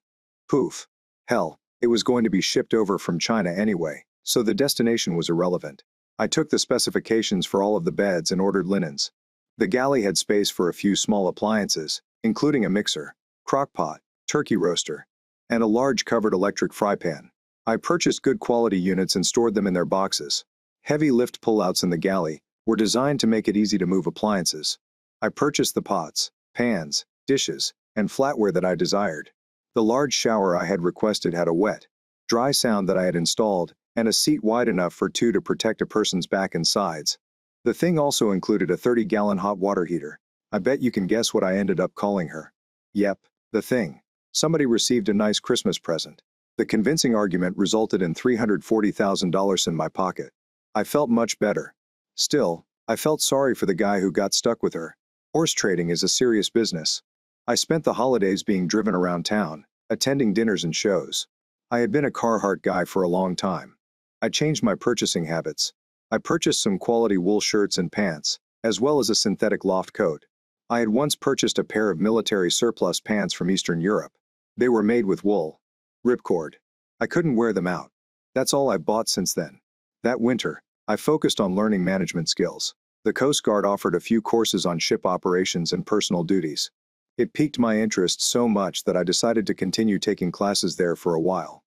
Poof. Hell, it was going to be shipped over from China anyway, so the destination was irrelevant. I took the specifications for all of the beds and ordered linens. The galley had space for a few small appliances, including a mixer, crock-pot, turkey roaster, and a large covered electric fry pan. I purchased good quality units and stored them in their boxes. Heavy lift pullouts in the galley were designed to make it easy to move appliances. I purchased the pots, pans, dishes, and flatware that I desired. The large shower I had requested had a wet, dry sound that I had installed, and a seat wide enough for two to protect a person's back and sides. The thing also included a 30-gallon hot water heater. I bet you can guess what I ended up calling her. Yep, the thing. Somebody received a nice Christmas present. The convincing argument resulted in $340,000 in my pocket. I felt much better. Still, I felt sorry for the guy who got stuck with her. Horse trading is a serious business. I spent the holidays being driven around town, attending dinners and shows. I had been a Carhartt guy for a long time. I changed my purchasing habits. I purchased some quality wool shirts and pants, as well as a synthetic loft coat. I had once purchased a pair of military surplus pants from Eastern Europe. They were made with wool. Ripcord. I couldn't wear them out. That's all I've bought since then. That winter, I focused on learning management skills. The Coast Guard offered a few courses on ship operations and personal duties. It piqued my interest so much that I decided to continue taking classes there for a while.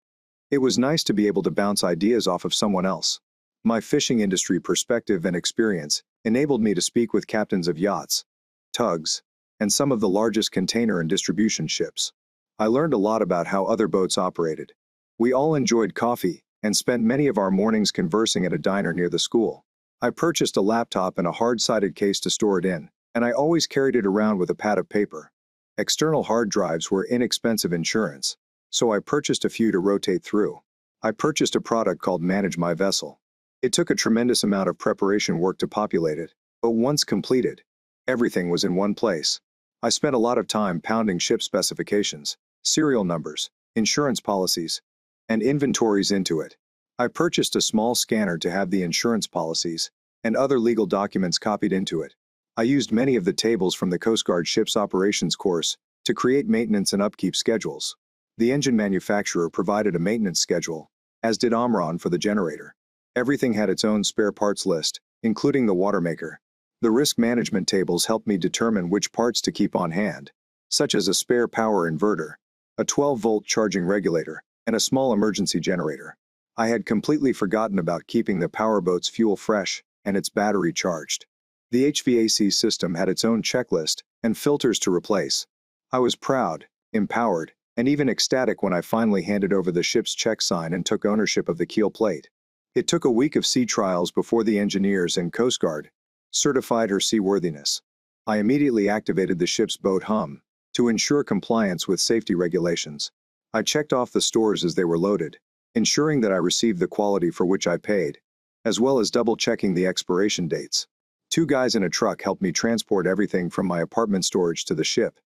It was nice to be able to bounce ideas off of someone else. My fishing industry perspective and experience enabled me to speak with captains of yachts, tugs, and some of the largest container and distribution ships. I learned a lot about how other boats operated, We all enjoyed coffee and spent many of our mornings conversing at a diner near the school. I purchased a laptop and a hard-sided case to store it in, and I always carried it around with a pad of paper. External hard drives were inexpensive insurance, so I purchased a few to rotate through. I purchased a product called Manage My Vessel. It took a tremendous amount of preparation work to populate it, but once completed, everything was in one place. I spent a lot of time pounding ship specifications, serial numbers, insurance policies, and inventories into it. I purchased a small scanner to have the insurance policies and other legal documents copied into it. I used many of the tables from the Coast Guard ship's operations course to create maintenance and upkeep schedules. The engine manufacturer provided a maintenance schedule, as did Omron for the generator. Everything had its own spare parts list, including the water maker. The risk management tables helped me determine which parts to keep on hand, such as a spare power inverter, a 12-volt charging regulator, and a small emergency generator. I had completely forgotten about keeping the powerboat's fuel fresh and its battery charged. The HVAC system had its own checklist and filters to replace. I was proud, empowered, and even ecstatic when I finally handed over the ship's check sign and took ownership of the keel plate. It took a week of sea trials before the engineers and Coast Guard certified her seaworthiness. I immediately activated the ship's boat hum to ensure compliance with safety regulations. I checked off the stores as they were loaded, ensuring that I received the quality for which I paid, as well as double-checking the expiration dates. 2 guys in a truck helped me transport everything from my apartment storage to the ship.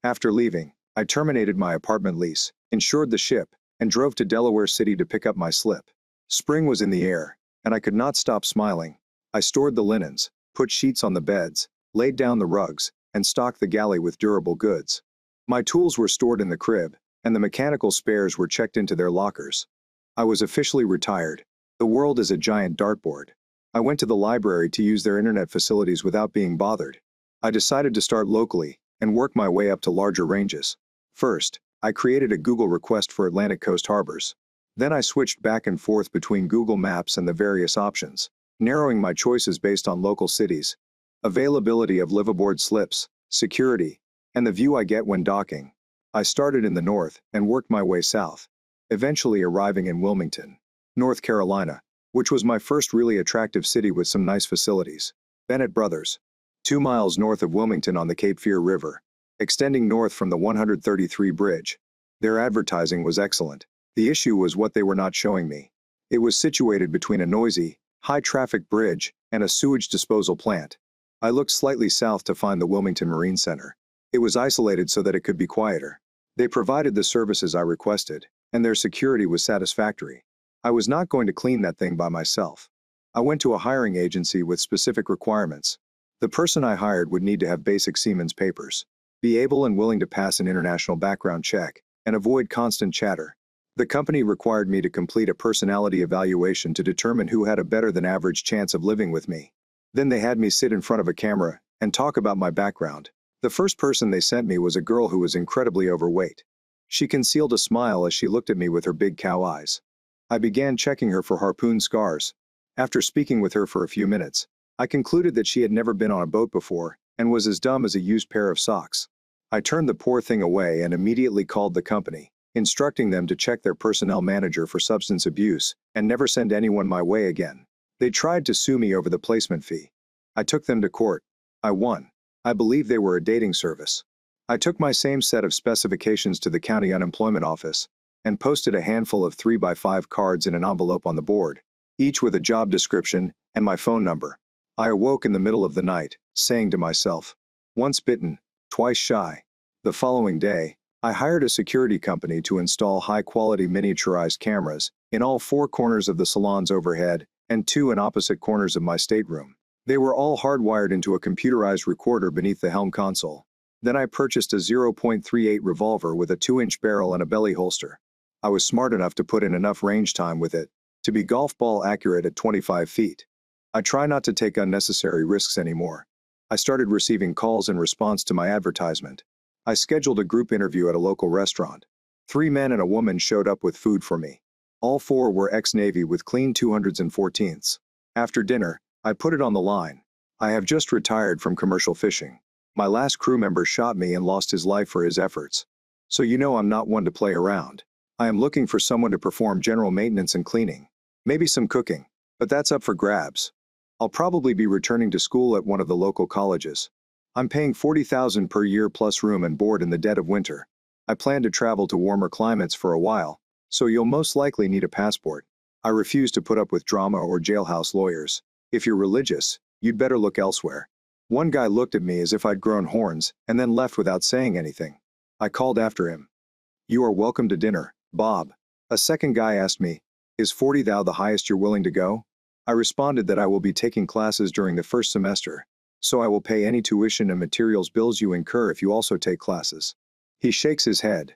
After leaving, I terminated my apartment lease, insured the ship, and drove to Delaware City to pick up my slip. Spring was in the air, and I could not stop smiling. I stored the linens, put sheets on the beds, laid down the rugs, and stocked the galley with durable goods. My tools were stored in the crib, and the mechanical spares were checked into their lockers. I was officially retired. The world is a giant dartboard. I went to the library to use their internet facilities without being bothered. I decided to start locally and work my way up to larger ranges. First, I created a Google request for Atlantic Coast harbors. Then I switched back and forth between Google Maps and the various options, narrowing my choices based on local cities, availability of liveaboard slips, security, and the view I get when docking. I started in the north and worked my way south, eventually arriving in Wilmington, North Carolina, which was my first really attractive city with some nice facilities. Bennett Brothers, 2 miles north of Wilmington on the Cape Fear River, extending north from the 133 bridge. Their advertising was excellent. The issue was what they were not showing me. It was situated between a noisy, high-traffic bridge and a sewage disposal plant. I looked slightly south to find the Wilmington Marine Center. It was isolated so that it could be quieter. They provided the services I requested, and their security was satisfactory. I was not going to clean that thing by myself. I went to a hiring agency with specific requirements. The person I hired would need to have basic seaman's papers, be able and willing to pass an international background check, and avoid constant chatter. The company required me to complete a personality evaluation to determine who had a better than average chance of living with me. Then they had me sit in front of a camera and talk about my background. The first person they sent me was a girl who was incredibly overweight. She concealed a smile as she looked at me with her big cow eyes. I began checking her for harpoon scars. After speaking with her for a few minutes, I concluded that she had never been on a boat before and was as dumb as a used pair of socks. I turned the poor thing away and immediately called the company, instructing them to check their personnel manager for substance abuse and never send anyone my way again. They tried to sue me over the placement fee. I took them to court. I won. I believe they were a dating service. I took my same set of specifications to the county unemployment office and posted a handful of 3x5 cards in an envelope on the board, each with a job description and my phone number. I awoke in the middle of the night, saying to myself, once bitten, twice shy. The following day, I hired a security company to install high-quality miniaturized cameras in all 4 corners of the salon's overhead and 2 in opposite corners of my stateroom. They were all hardwired into a computerized recorder beneath the helm console. Then I purchased a 0.38 revolver with a 2-inch barrel and a belly holster. I was smart enough to put in enough range time with it to be golf ball accurate at 25 feet. I try not to take unnecessary risks anymore. I started receiving calls in response to my advertisement. I scheduled a group interview at a local restaurant. 3 men and a woman showed up with food for me. All 4 were ex-Navy with clean 214ths. After dinner, I put it on the line. I have just retired from commercial fishing. My last crew member shot me and lost his life for his efforts. So you know I'm not one to play around. I am looking for someone to perform general maintenance and cleaning. Maybe some cooking, but that's up for grabs. I'll probably be returning to school at one of the local colleges. I'm paying $40,000 per year plus room and board in the dead of winter. I plan to travel to warmer climates for a while, so you'll most likely need a passport. I refuse to put up with drama or jailhouse lawyers. If you're religious, you'd better look elsewhere. One guy looked at me as if I'd grown horns and then left without saying anything. I called after him. You are welcome to dinner, Bob. A second guy asked me, is 40 thou the highest you're willing to go? I responded that I will be taking classes during the first semester, so I will pay any tuition and materials bills you incur if you also take classes. He shakes his head.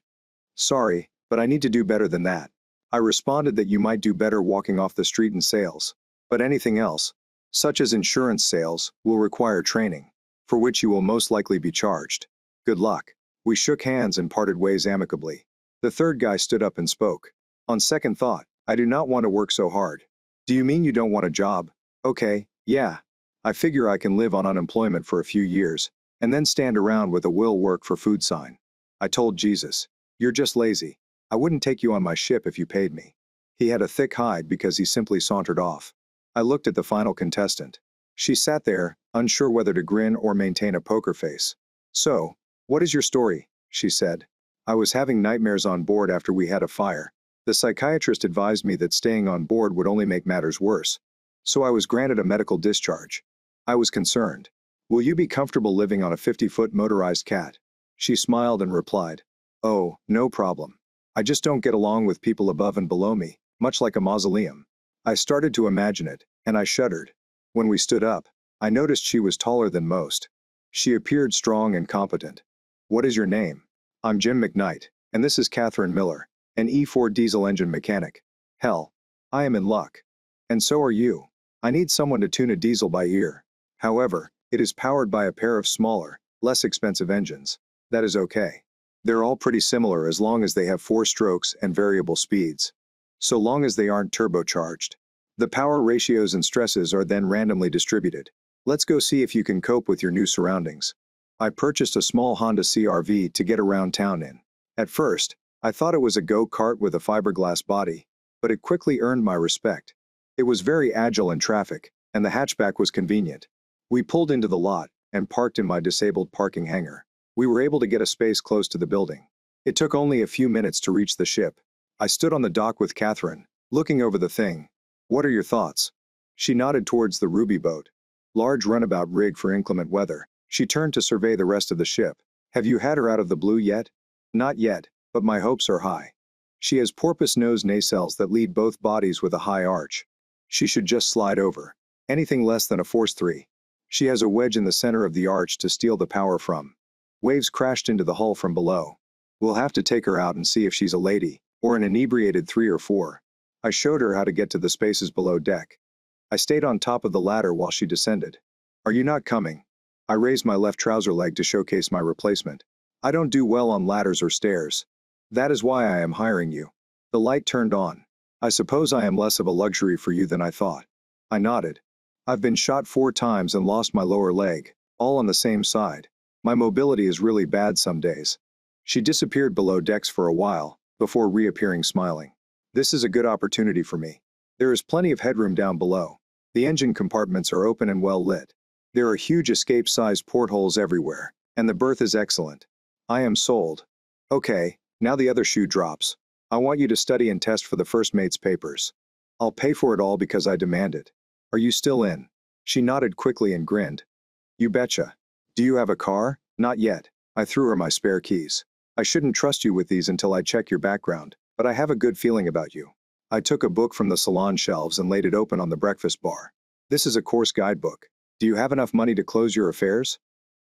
Sorry, but I need to do better than that. I responded that you might do better walking off the street in sales, but anything else, such as insurance sales, will require training, for which you will most likely be charged. Good luck. We shook hands and parted ways amicably. The third guy stood up and spoke. On second thought, I do not want to work so hard. Do you mean you don't want a job? Okay, yeah. I figure I can live on unemployment for a few years, and then stand around with a will work for food sign. I told Jesus, you're just lazy. I wouldn't take you on my ship if you paid me. He had a thick hide because he simply sauntered off. I looked at the final contestant. She sat there, unsure whether to grin or maintain a poker face. So, what is your story? She said. I was having nightmares on board after we had a fire. The psychiatrist advised me that staying on board would only make matters worse. So I was granted a medical discharge. I was concerned. Will you be comfortable living on a 50-foot motorized cat? She smiled and replied, oh, no problem. I just don't get along with people above and below me, much like a mausoleum. I started to imagine it, and I shuddered. When we stood up, I noticed she was taller than most. She appeared strong and competent. What is your name? I'm Jim McKnight, and this is Katherine Miller, an E4 diesel engine mechanic. Hell, I am in luck. And so are you. I need someone to tune a diesel by ear. However, it is powered by a pair of smaller, less expensive engines. That is okay. They're all pretty similar as long as they have 4 strokes and variable speeds. So long as they aren't turbocharged. The power ratios and stresses are then randomly distributed. Let's go see if you can cope with your new surroundings. I purchased a small Honda CR-V to get around town in. At first, I thought it was a go-kart with a fiberglass body, but it quickly earned my respect. It was very agile in traffic, and the hatchback was convenient. We pulled into the lot and parked in my disabled parking hangar. We were able to get a space close to the building. It took only a few minutes to reach the ship. I stood on the dock with Katherine, looking over the thing. What are your thoughts? She nodded towards the Ruby boat. Large runabout rig for inclement weather. She turned to survey the rest of the ship. Have you had her out of the blue yet? Not yet, but my hopes are high. She has porpoise nose nacelles that lead both bodies with a high arch. She should just slide over. Anything less than a force 3. She has a wedge in the center of the arch to steal the power from. Waves crashed into the hull from below. We'll have to take her out and see if she's a lady, or an inebriated 3 or 4. I showed her how to get to the spaces below deck. I stayed on top of the ladder while she descended. Are you not coming? I raised my left trouser leg to showcase my replacement. I don't do well on ladders or stairs. That is why I am hiring you. The light turned on. I suppose I am less of a luxury for you than I thought. I nodded. I've been shot 4 times and lost my lower leg, all on the same side. My mobility is really bad some days. She disappeared below decks for a while, before reappearing smiling. This is a good opportunity for me. There is plenty of headroom down below. The engine compartments are open and well lit. There are huge escape-sized portholes everywhere, and the berth is excellent. I am sold. Okay, now the other shoe drops. I want you to study and test for the first mate's papers. I'll pay for it all because I demand it. Are you still in? She nodded quickly and grinned. You betcha. Do you have a car? Not yet. I threw her my spare keys. I shouldn't trust you with these until I check your background, but I have a good feeling about you. I took a book from the salon shelves and laid it open on the breakfast bar. This is a course guidebook. Do you have enough money to close your affairs?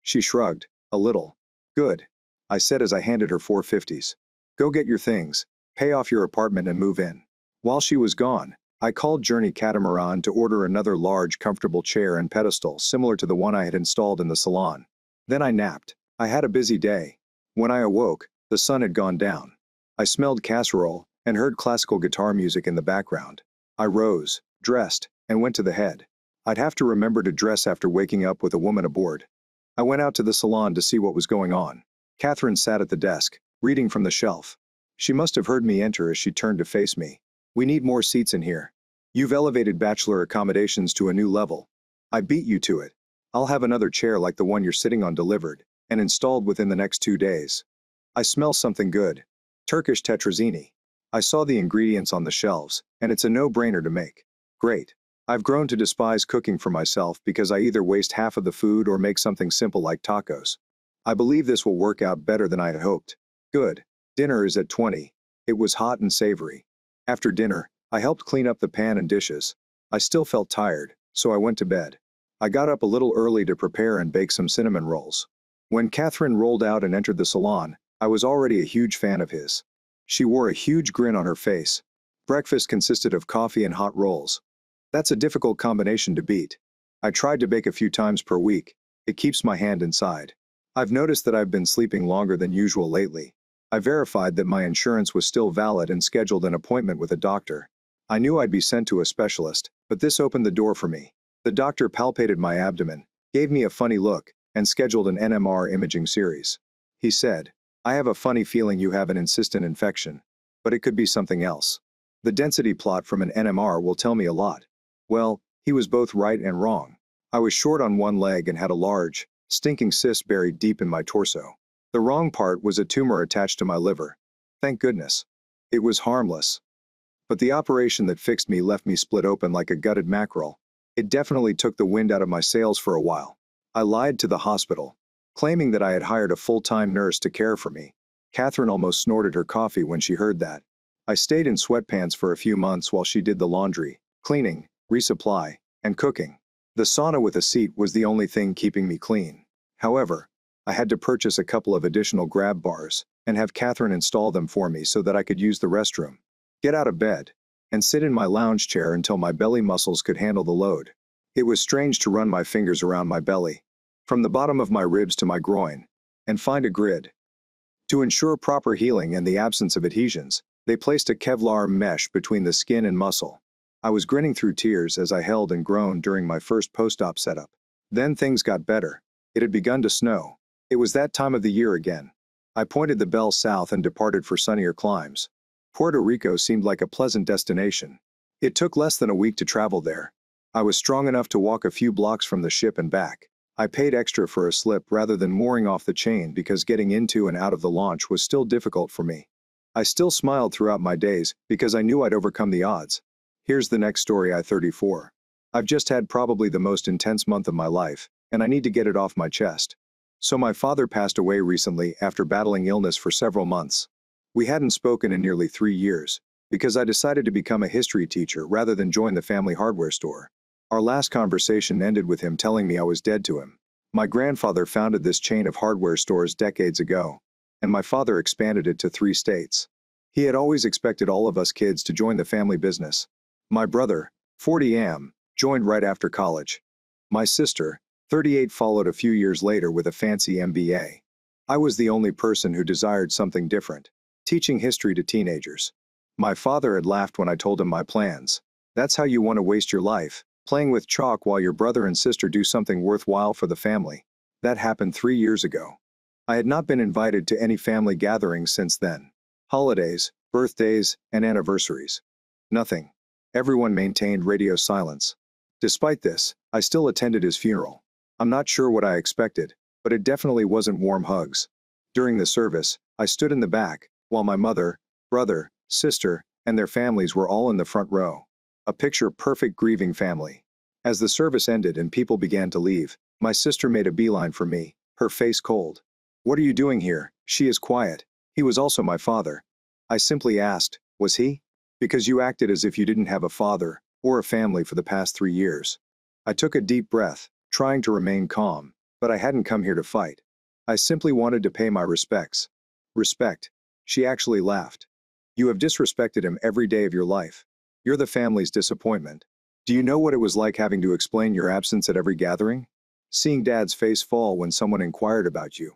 She shrugged. A little. Good. I said as I handed her 450s. Go get your things, pay off your apartment and move in. While she was gone, I called Journey Catamaran to order another large, comfortable chair and pedestal similar to the one I had installed in the salon. Then I napped. I had a busy day. When I awoke, the sun had gone down. I smelled casserole and heard classical guitar music in the background. I rose, dressed, and went to the head. I'd have to remember to dress after waking up with a woman aboard. I went out to the salon to see what was going on. Katherine sat at the desk, reading from the shelf. She must have heard me enter as she turned to face me. "We need more seats in here. You've elevated bachelor accommodations to a new level. I beat you to it. I'll have another chair like the one you're sitting on delivered and installed within the next 2 days. I smell something good. Turkish tetrazzini. I saw the ingredients on the shelves, and it's a no-brainer to make. Great. I've grown to despise cooking for myself because I either waste half of the food or make something simple like tacos. I believe this will work out better than I had hoped. Good. Dinner is at 20. It was hot and savory. After dinner, I helped clean up the pan and dishes. I still felt tired, so I went to bed. I got up a little early to prepare and bake some cinnamon rolls. When Katherine rolled out and entered the salon, I was already a huge fan of his. She wore a huge grin on her face. Breakfast consisted of coffee and hot rolls. That's a difficult combination to beat. I tried to bake a few times per week. It keeps my hand inside. I've noticed that I've been sleeping longer than usual lately. I verified that my insurance was still valid and scheduled an appointment with a doctor. I knew I'd be sent to a specialist, but this opened the door for me. The doctor palpated my abdomen, gave me a funny look, and scheduled an NMR imaging series. He said, "I have a funny feeling you have an insistent infection, but it could be something else. The density plot from an NMR will tell me a lot." Well, he was both right and wrong. I was short on one leg and had a large, stinking cyst buried deep in my torso. The wrong part was a tumor attached to my liver. Thank goodness. It was harmless. But the operation that fixed me left me split open like a gutted mackerel. It definitely took the wind out of my sails for a while. I lied to the hospital, claiming that I had hired a full-time nurse to care for me. Katherine almost snorted her coffee when she heard that. I stayed in sweatpants for a few months while she did the laundry, cleaning, resupply, and cooking. The sauna with a seat was the only thing keeping me clean. However, I had to purchase a couple of additional grab bars and have Katherine install them for me so that I could use the restroom, get out of bed, and sit in my lounge chair until my belly muscles could handle the load. It was strange to run my fingers around my belly, from the bottom of my ribs to my groin, and find a grid. To ensure proper healing and the absence of adhesions, they placed a Kevlar mesh between the skin and muscle. I was grinning through tears as I held and groaned during my first post-op setup. Then things got better. It had begun to snow. It was that time of the year again. I pointed the bell south and departed for sunnier climes. Puerto Rico seemed like a pleasant destination. It took less than a week to travel there. I was strong enough to walk a few blocks from the ship and back. I paid extra for a slip rather than mooring off the chain because getting into and out of the launch was still difficult for me. I still smiled throughout my days because I knew I'd overcome the odds. Here's the next story. I'm 34. I've just had probably the most intense month of my life, and I need to get it off my chest. So my father passed away recently after battling illness for several months. We hadn't spoken in nearly 3 years, because I decided to become a history teacher rather than join the family hardware store. Our last conversation ended with him telling me I was dead to him. My grandfather founded this chain of hardware stores decades ago, and my father expanded it to 3 states. He had always expected all of us kids to join the family business. My brother, 40 joined right after college. My sister, 38, followed a few years later with a fancy MBA. I was the only person who desired something different, teaching history to teenagers. My father had laughed when I told him my plans. That's how you want to waste your life, playing with chalk while your brother and sister do something worthwhile for the family. That happened 3 years ago. I had not been invited to any family gatherings since then. Holidays, birthdays, and anniversaries. Nothing. Everyone maintained radio silence. Despite this, I still attended his funeral. I'm not sure what I expected, but it definitely wasn't warm hugs. During the service, I stood in the back, while my mother, brother, sister, and their families were all in the front row. A picture-perfect grieving family. As the service ended and people began to leave, my sister made a beeline for me, her face cold. "What are you doing here?" "She is quiet. He was also my father." I simply asked, "Was he?" "Because you acted as if you didn't have a father or a family for the past 3 years." I took a deep breath, trying to remain calm, but I hadn't come here to fight. I simply wanted to pay my respects. "Respect?" She actually laughed. "You have disrespected him every day of your life. You're the family's disappointment. Do you know what it was like having to explain your absence at every gathering? Seeing Dad's face fall when someone inquired about you.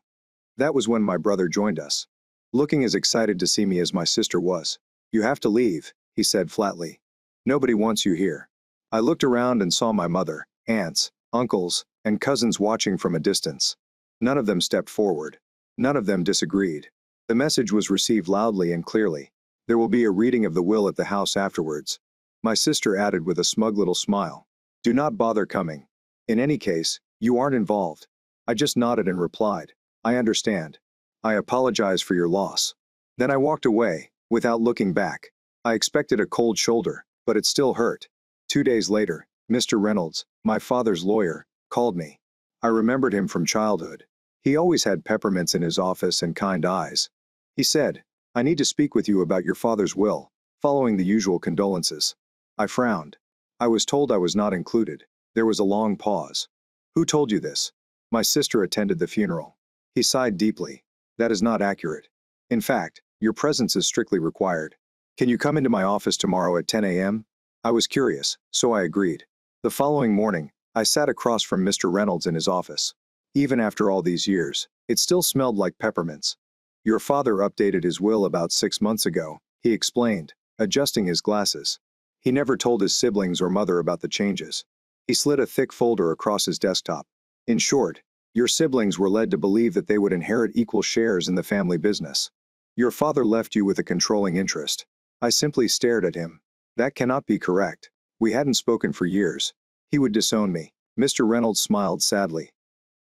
That was when my brother joined us. Looking as excited to see me as my sister was. "You have to leave," he said flatly. "Nobody wants you here." I looked around and saw my mother, aunts, uncles, and cousins watching from a distance. None of them stepped forward. None of them disagreed. The message was received loudly and clearly. There will be a reading of the will at the house afterwards. My sister added with a smug little smile. Do not bother coming. In any case, you aren't involved. I just nodded and replied, I understand. I apologize for your loss. Then I walked away, without looking back. I expected a cold shoulder, but it still hurt. 2 days later, Mr. Reynolds, my father's lawyer, called me. I remembered him from childhood. He always had peppermints in his office and kind eyes. He said, I need to speak with you about your father's will, following the usual condolences. I frowned. I was told I was not included. There was a long pause. Who told you this? My sister attended the funeral. He sighed deeply. That is not accurate. In fact, your presence is strictly required. Can you come into my office tomorrow at 10 a.m.? I was curious, so I agreed. The following morning, I sat across from Mr. Reynolds in his office. Even after all these years, it still smelled like peppermints. Your father updated his will about 6 months ago, he explained, adjusting his glasses. He never told his siblings or mother about the changes. He slid a thick folder across his desktop. In short, your siblings were led to believe that they would inherit equal shares in the family business. Your father left you with a controlling interest. I simply stared at him. That cannot be correct. We hadn't spoken for years. He would disown me. Mr. Reynolds smiled sadly.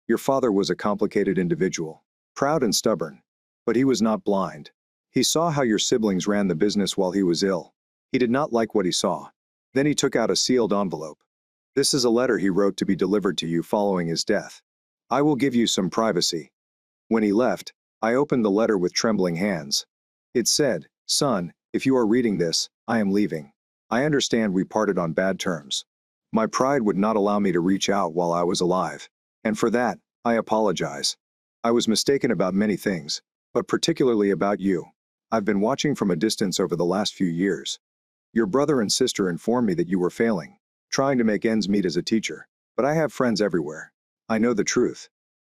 Your father was a complicated individual, proud and stubborn. But he was not blind. He saw how your siblings ran the business while he was ill. He did not like what he saw. Then he took out a sealed envelope. This is a letter he wrote to be delivered to you following his death. I will give you some privacy. When he left, I opened the letter with trembling hands. It said, Son, if you are reading this, I am leaving. I understand we parted on bad terms. My pride would not allow me to reach out while I was alive. And for that, I apologize. I was mistaken about many things, but particularly about you. I've been watching from a distance over the last few years. Your brother and sister informed me that you were failing, trying to make ends meet as a teacher, but I have friends everywhere. I know the truth.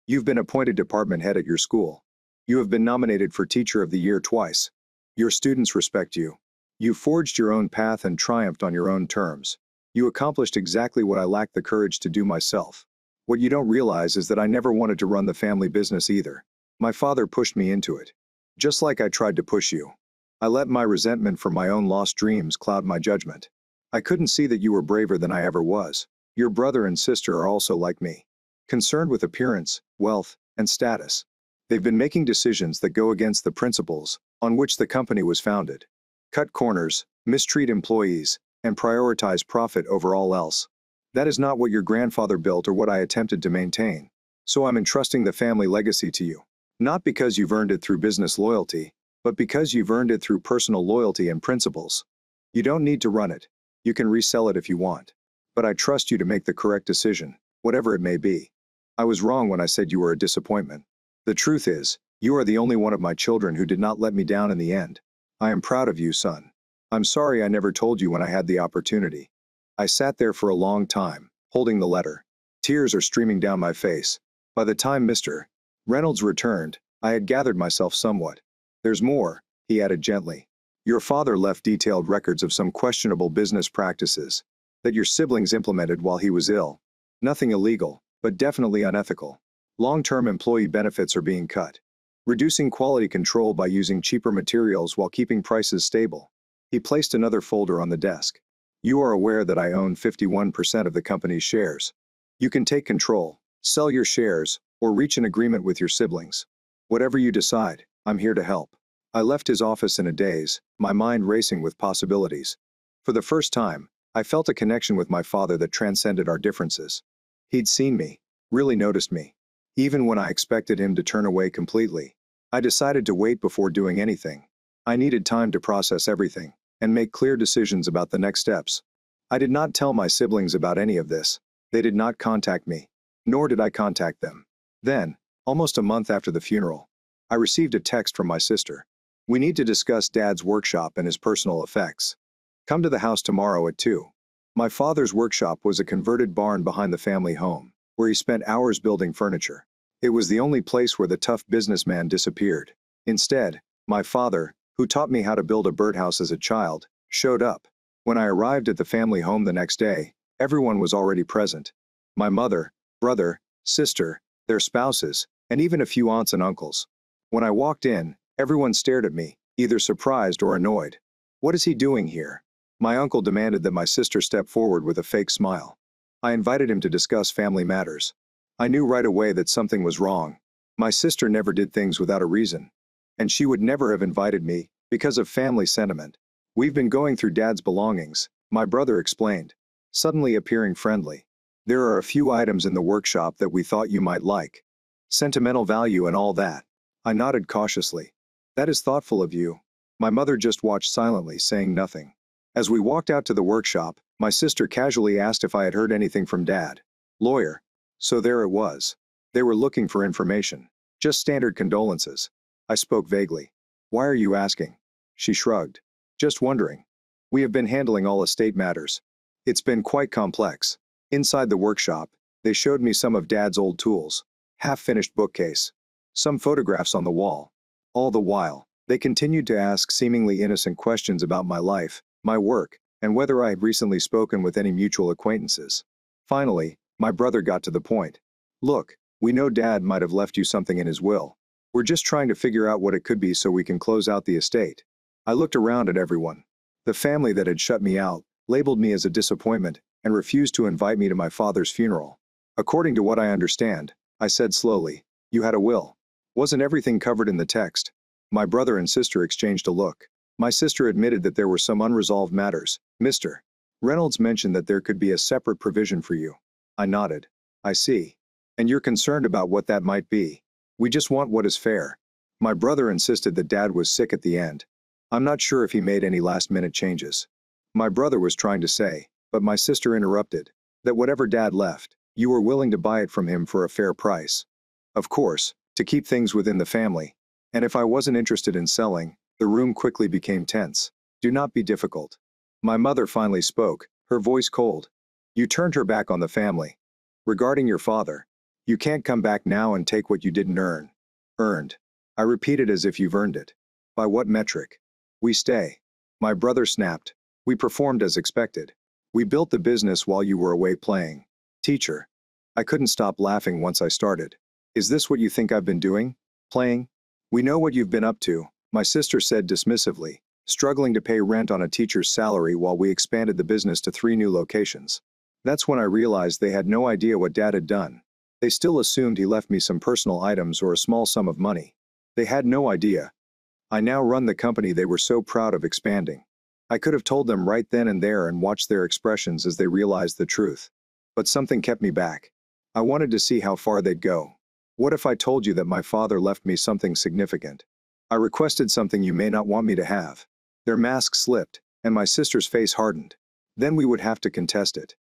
You've been appointed department head at your school. You have been nominated for Teacher of the Year twice. Your students respect you. You forged your own path and triumphed on your own terms. You accomplished exactly what I lacked the courage to do myself. What you don't realize is that I never wanted to run the family business either. My father pushed me into it. Just like I tried to push you. I let my resentment for my own lost dreams cloud my judgment. I couldn't see that you were braver than I ever was. Your brother and sister are also like me. Concerned with appearance, wealth, and status. They've been making decisions that go against the principles on which the company was founded. Cut corners, mistreat employees, and prioritize profit over all else. That is not what your grandfather built or what I attempted to maintain. So I'm entrusting the family legacy to you. Not because you've earned it through business loyalty, but because you've earned it through personal loyalty and principles. You don't need to run it. You can resell it if you want. But I trust you to make the correct decision, whatever it may be. I was wrong when I said you were a disappointment. The truth is, you are the only one of my children who did not let me down in the end. I am proud of you, son. I'm sorry I never told you when I had the opportunity. I sat there for a long time, holding the letter. Tears are streaming down my face. By the time Mr. Reynolds returned, I had gathered myself somewhat. There's more, he added gently. Your father left detailed records of some questionable business practices that your siblings implemented while he was ill. Nothing illegal, but definitely unethical. Long-term employee benefits are being cut. Reducing quality control by using cheaper materials while keeping prices stable. He placed another folder on the desk. You are aware that I own 51% of the company's shares. You can take control, sell your shares, or reach an agreement with your siblings. Whatever you decide, I'm here to help. I left his office in a daze, my mind racing with possibilities. For the first time, I felt a connection with my father that transcended our differences. He'd seen me, really noticed me. Even when I expected him to turn away completely, I decided to wait before doing anything. I needed time to process everything and make clear decisions about the next steps. I did not tell my siblings about any of this. They did not contact me, nor did I contact them. Then, almost a month after the funeral, I received a text from my sister. We need to discuss Dad's workshop and his personal effects. Come to the house tomorrow at 2. My father's workshop was a converted barn behind the family home, where he spent hours building furniture. It was the only place where the tough businessman disappeared. Instead, my father, who taught me how to build a birdhouse as a child, showed up. When I arrived at the family home the next day, everyone was already present. My mother, brother, sister, their spouses, and even a few aunts and uncles. When I walked in, Everyone stared at me, either surprised or annoyed. What is he doing here? My uncle demanded that my sister step forward with a fake smile. I invited him to discuss family matters. I knew right away that something was wrong. My sister never did things without a reason. And she would never have invited me, because of family sentiment. We've been going through Dad's belongings, my brother explained, suddenly appearing friendly. There are a few items in the workshop that we thought you might like. Sentimental value and all that. I nodded cautiously. That is thoughtful of you. My mother just watched silently, saying nothing. As we walked out to the workshop, my sister casually asked if I had heard anything from Dad. Lawyer. So there it was. They were looking for information. Just standard condolences. I spoke vaguely. Why are you asking? She shrugged. Just wondering. We have been handling all estate matters. It's been quite complex. Inside the workshop, they showed me some of Dad's old tools. Half-finished bookcase. Some photographs on the wall. All the while, they continued to ask seemingly innocent questions about my life, my work, and whether I had recently spoken with any mutual acquaintances. Finally, my brother got to the point. Look, we know Dad might have left you something in his will. We're just trying to figure out what it could be so we can close out the estate. I looked around at everyone. The family that had shut me out, labeled me as a disappointment, and refused to invite me to my father's funeral. According to what I understand, I said slowly, you had a will. Wasn't everything covered in the text? My brother and sister exchanged a look. My sister admitted that there were some unresolved matters. Mr. Reynolds mentioned that there could be a separate provision for you. I nodded. I see. And you're concerned about what that might be. We just want what is fair. My brother insisted that Dad was sick at the end. I'm not sure if he made any last-minute changes. My brother was trying to say, but my sister interrupted, that whatever Dad left, you were willing to buy it from him for a fair price. Of course, to keep things within the family. And if I wasn't interested in selling, the room quickly became tense. Do not be difficult. My mother finally spoke, her voice cold. You turned her back on the family. Regarding your father, you can't come back now and take what you didn't earn. Earned. I repeated as if you've earned it. By what metric? We stay. My brother snapped. We performed as expected. We built the business while you were away playing. Teacher. I couldn't stop laughing once I started. Is this what you think I've been doing? Playing? We know what you've been up to, my sister said dismissively, struggling to pay rent on a teacher's salary while we expanded the business to 3 new locations. That's when I realized they had no idea what Dad had done. They still assumed he left me some personal items or a small sum of money. They had no idea. I now run the company they were so proud of expanding. I could have told them right then and there and watched their expressions as they realized the truth. But something kept me back. I wanted to see how far they'd go. What if I told you that my father left me something significant? I requested something you may not want me to have. Their mask slipped, and my sister's face hardened. Then we would have to contest it.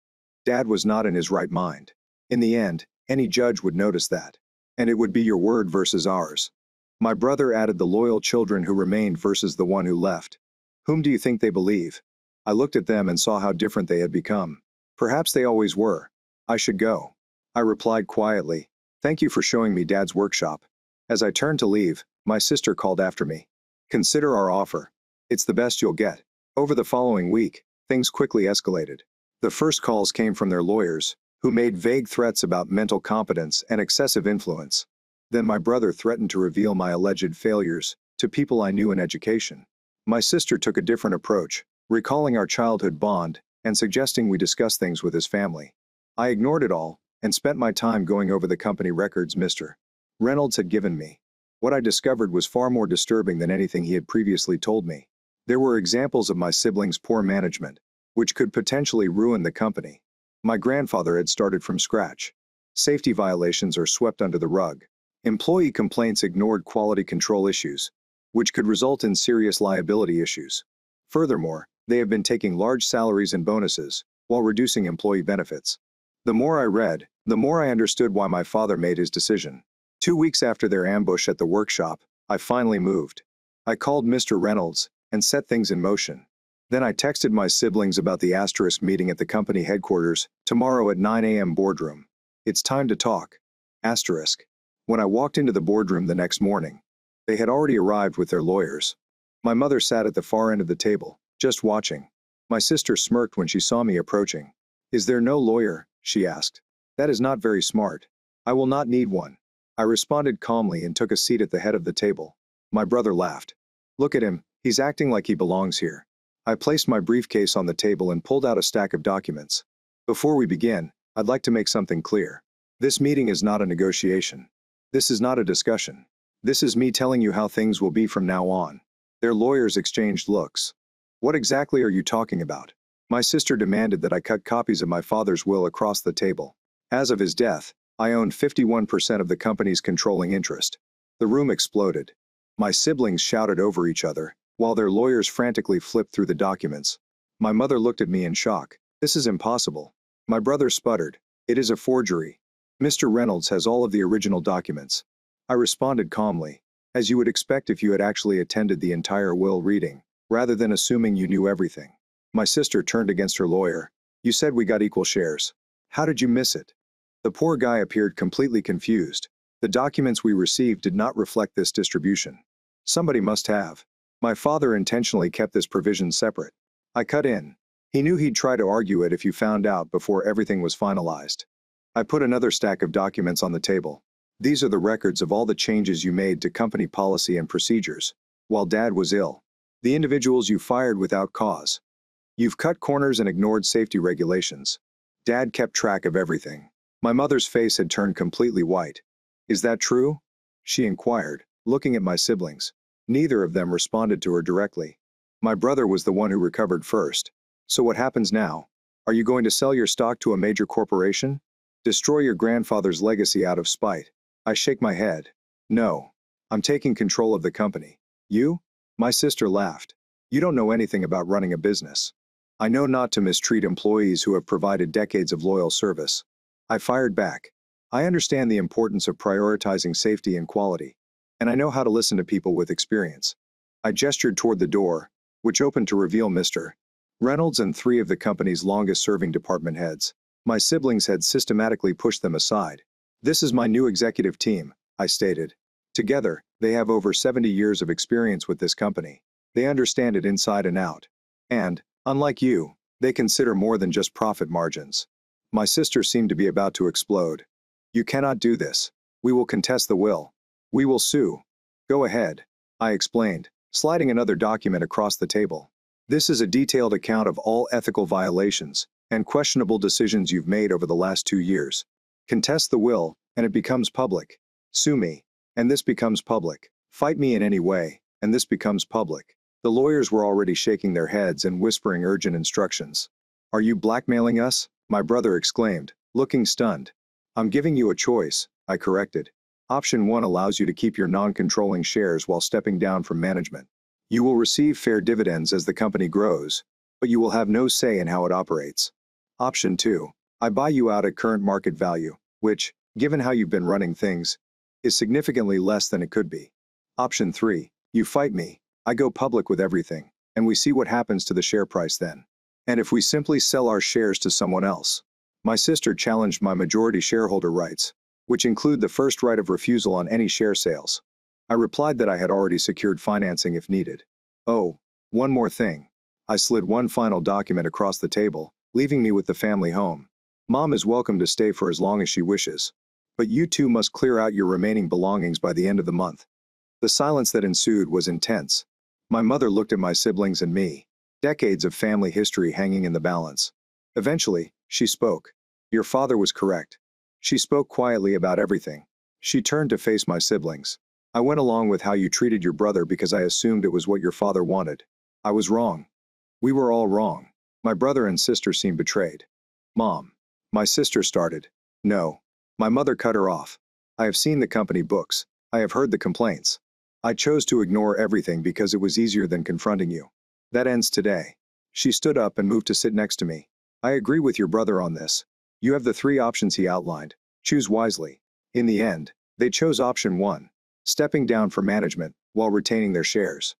Dad was not in his right mind. In the end, any judge would notice that. And it would be your word versus ours. My brother added the loyal children who remained versus the one who left. Whom do you think they believe? I looked at them and saw how different they had become. Perhaps they always were. I should go. I replied quietly. Thank you for showing me Dad's workshop. As I turned to leave, my sister called after me. Consider our offer. It's the best you'll get. Over the following week, things quickly escalated. The first calls came from their lawyers, who made vague threats about mental competence and excessive influence. Then my brother threatened to reveal my alleged failures to people I knew in education. My sister took a different approach, recalling our childhood bond and suggesting we discuss things with his family. I ignored it all and spent my time going over the company records Mr. Reynolds had given me. What I discovered was far more disturbing than anything he had previously told me. There were examples of my siblings' poor management, which could potentially ruin the company. My grandfather had started from scratch. Safety violations are swept under the rug. Employee complaints ignored quality control issues, which could result in serious liability issues. Furthermore, they have been taking large salaries and bonuses, while reducing employee benefits. The more I read, the more I understood why my father made his decision. 2 weeks after their ambush at the workshop, I finally moved. I called Mr. Reynolds and set things in motion. Then I texted my siblings about the asterisk meeting at the company headquarters, tomorrow at 9 a.m. boardroom. It's time to talk. Asterisk. When I walked into the boardroom the next morning, they had already arrived with their lawyers. My mother sat at the far end of the table, just watching. My sister smirked when she saw me approaching. Is there no lawyer? She asked. That is not very smart. I will not need one. I responded calmly and took a seat at the head of the table. My brother laughed. Look at him, he's acting like he belongs here. I placed my briefcase on the table and pulled out a stack of documents. Before we begin, I'd like to make something clear. This meeting is not a negotiation. This is not a discussion. This is me telling you how things will be from now on. Their lawyers exchanged looks. What exactly are you talking about? My sister demanded that I cut copies of my father's will across the table. As of his death, I owned 51% of the company's controlling interest. The room exploded. My siblings shouted over each other, while their lawyers frantically flipped through the documents. My mother looked at me in shock. This is impossible. My brother sputtered. It is a forgery. Mr. Reynolds has all of the original documents. I responded calmly, as you would expect if you had actually attended the entire will reading, rather than assuming you knew everything. My sister turned against her lawyer. You said we got equal shares. How did you miss it? The poor guy appeared completely confused. The documents we received did not reflect this distribution. Somebody must have. My father intentionally kept this provision separate. I cut in. He knew he'd try to argue it if you found out before everything was finalized. I put another stack of documents on the table. These are the records of all the changes you made to company policy and procedures, while Dad was ill. The individuals you fired without cause. You've cut corners and ignored safety regulations. Dad kept track of everything. My mother's face had turned completely white. Is that true? She inquired, looking at my siblings. Neither of them responded to her directly. My brother was the one who recovered first. So what happens now? Are you going to sell your stock to a major corporation? Destroy your grandfather's legacy out of spite? I shake my head. No. I'm taking control of the company. You? My sister laughed. You don't know anything about running a business. I know not to mistreat employees who have provided decades of loyal service. I fired back. I understand the importance of prioritizing safety and quality, and I know how to listen to people with experience. I gestured toward the door, which opened to reveal Mr. Reynolds and 3 of the company's longest-serving department heads. My siblings had systematically pushed them aside. This is my new executive team, I stated. Together, they have over 70 years of experience with this company. They understand it inside and out. And, unlike you, they consider more than just profit margins. My sister seemed to be about to explode. You cannot do this. We will contest the will. We will sue. Go ahead, I explained, sliding another document across the table. This is a detailed account of all ethical violations and questionable decisions you've made over the last 2 years. Contest the will, and it becomes public. Sue me, and this becomes public. Fight me in any way, and this becomes public. The lawyers were already shaking their heads and whispering urgent instructions. Are you blackmailing us? My brother exclaimed, looking stunned. I'm giving you a choice, I corrected. Option 1 allows you to keep your non-controlling shares while stepping down from management. You will receive fair dividends as the company grows, but you will have no say in how it operates. Option 2. I buy you out at current market value, which, given how you've been running things, is significantly less than it could be. Option 3. You fight me, I go public with everything, and we see what happens to the share price then. And if we simply sell our shares to someone else? My sister challenged my majority shareholder rights, which include the first right of refusal on any share sales. I replied that I had already secured financing if needed. Oh, one more thing. I slid one final document across the table, leaving me with the family home. Mom is welcome to stay for as long as she wishes. But you two must clear out your remaining belongings by the end of the month. The silence that ensued was intense. My mother looked at my siblings and me, decades of family history hanging in the balance. Eventually, she spoke. Your father was correct. She spoke quietly about everything. She turned to face my siblings. I went along with how you treated your brother because I assumed it was what your father wanted. I was wrong. We were all wrong. My brother and sister seemed betrayed. Mom. My sister started. No. My mother cut her off. I have seen the company books. I have heard the complaints. I chose to ignore everything because it was easier than confronting you. That ends today. She stood up and moved to sit next to me. I agree with your brother on this. You have the 3 options he outlined. Choose wisely. In the end, they chose option 1, stepping down from management while retaining their shares.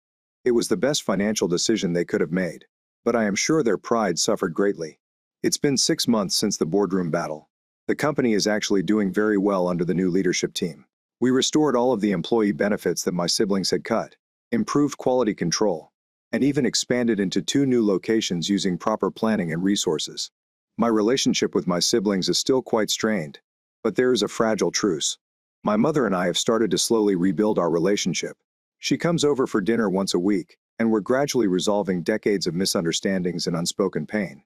It was the best financial decision they could have made, but I am sure their pride suffered greatly. It's been 6 months since the boardroom battle. The company is actually doing very well under the new leadership team. We restored all of the employee benefits that my siblings had cut, improved quality control, and even expanded into 2 new locations using proper planning and resources. My relationship with my siblings is still quite strained, but there is a fragile truce. My mother and I have started to slowly rebuild our relationship. She comes over for dinner once a week, and we're gradually resolving decades of misunderstandings and unspoken pain.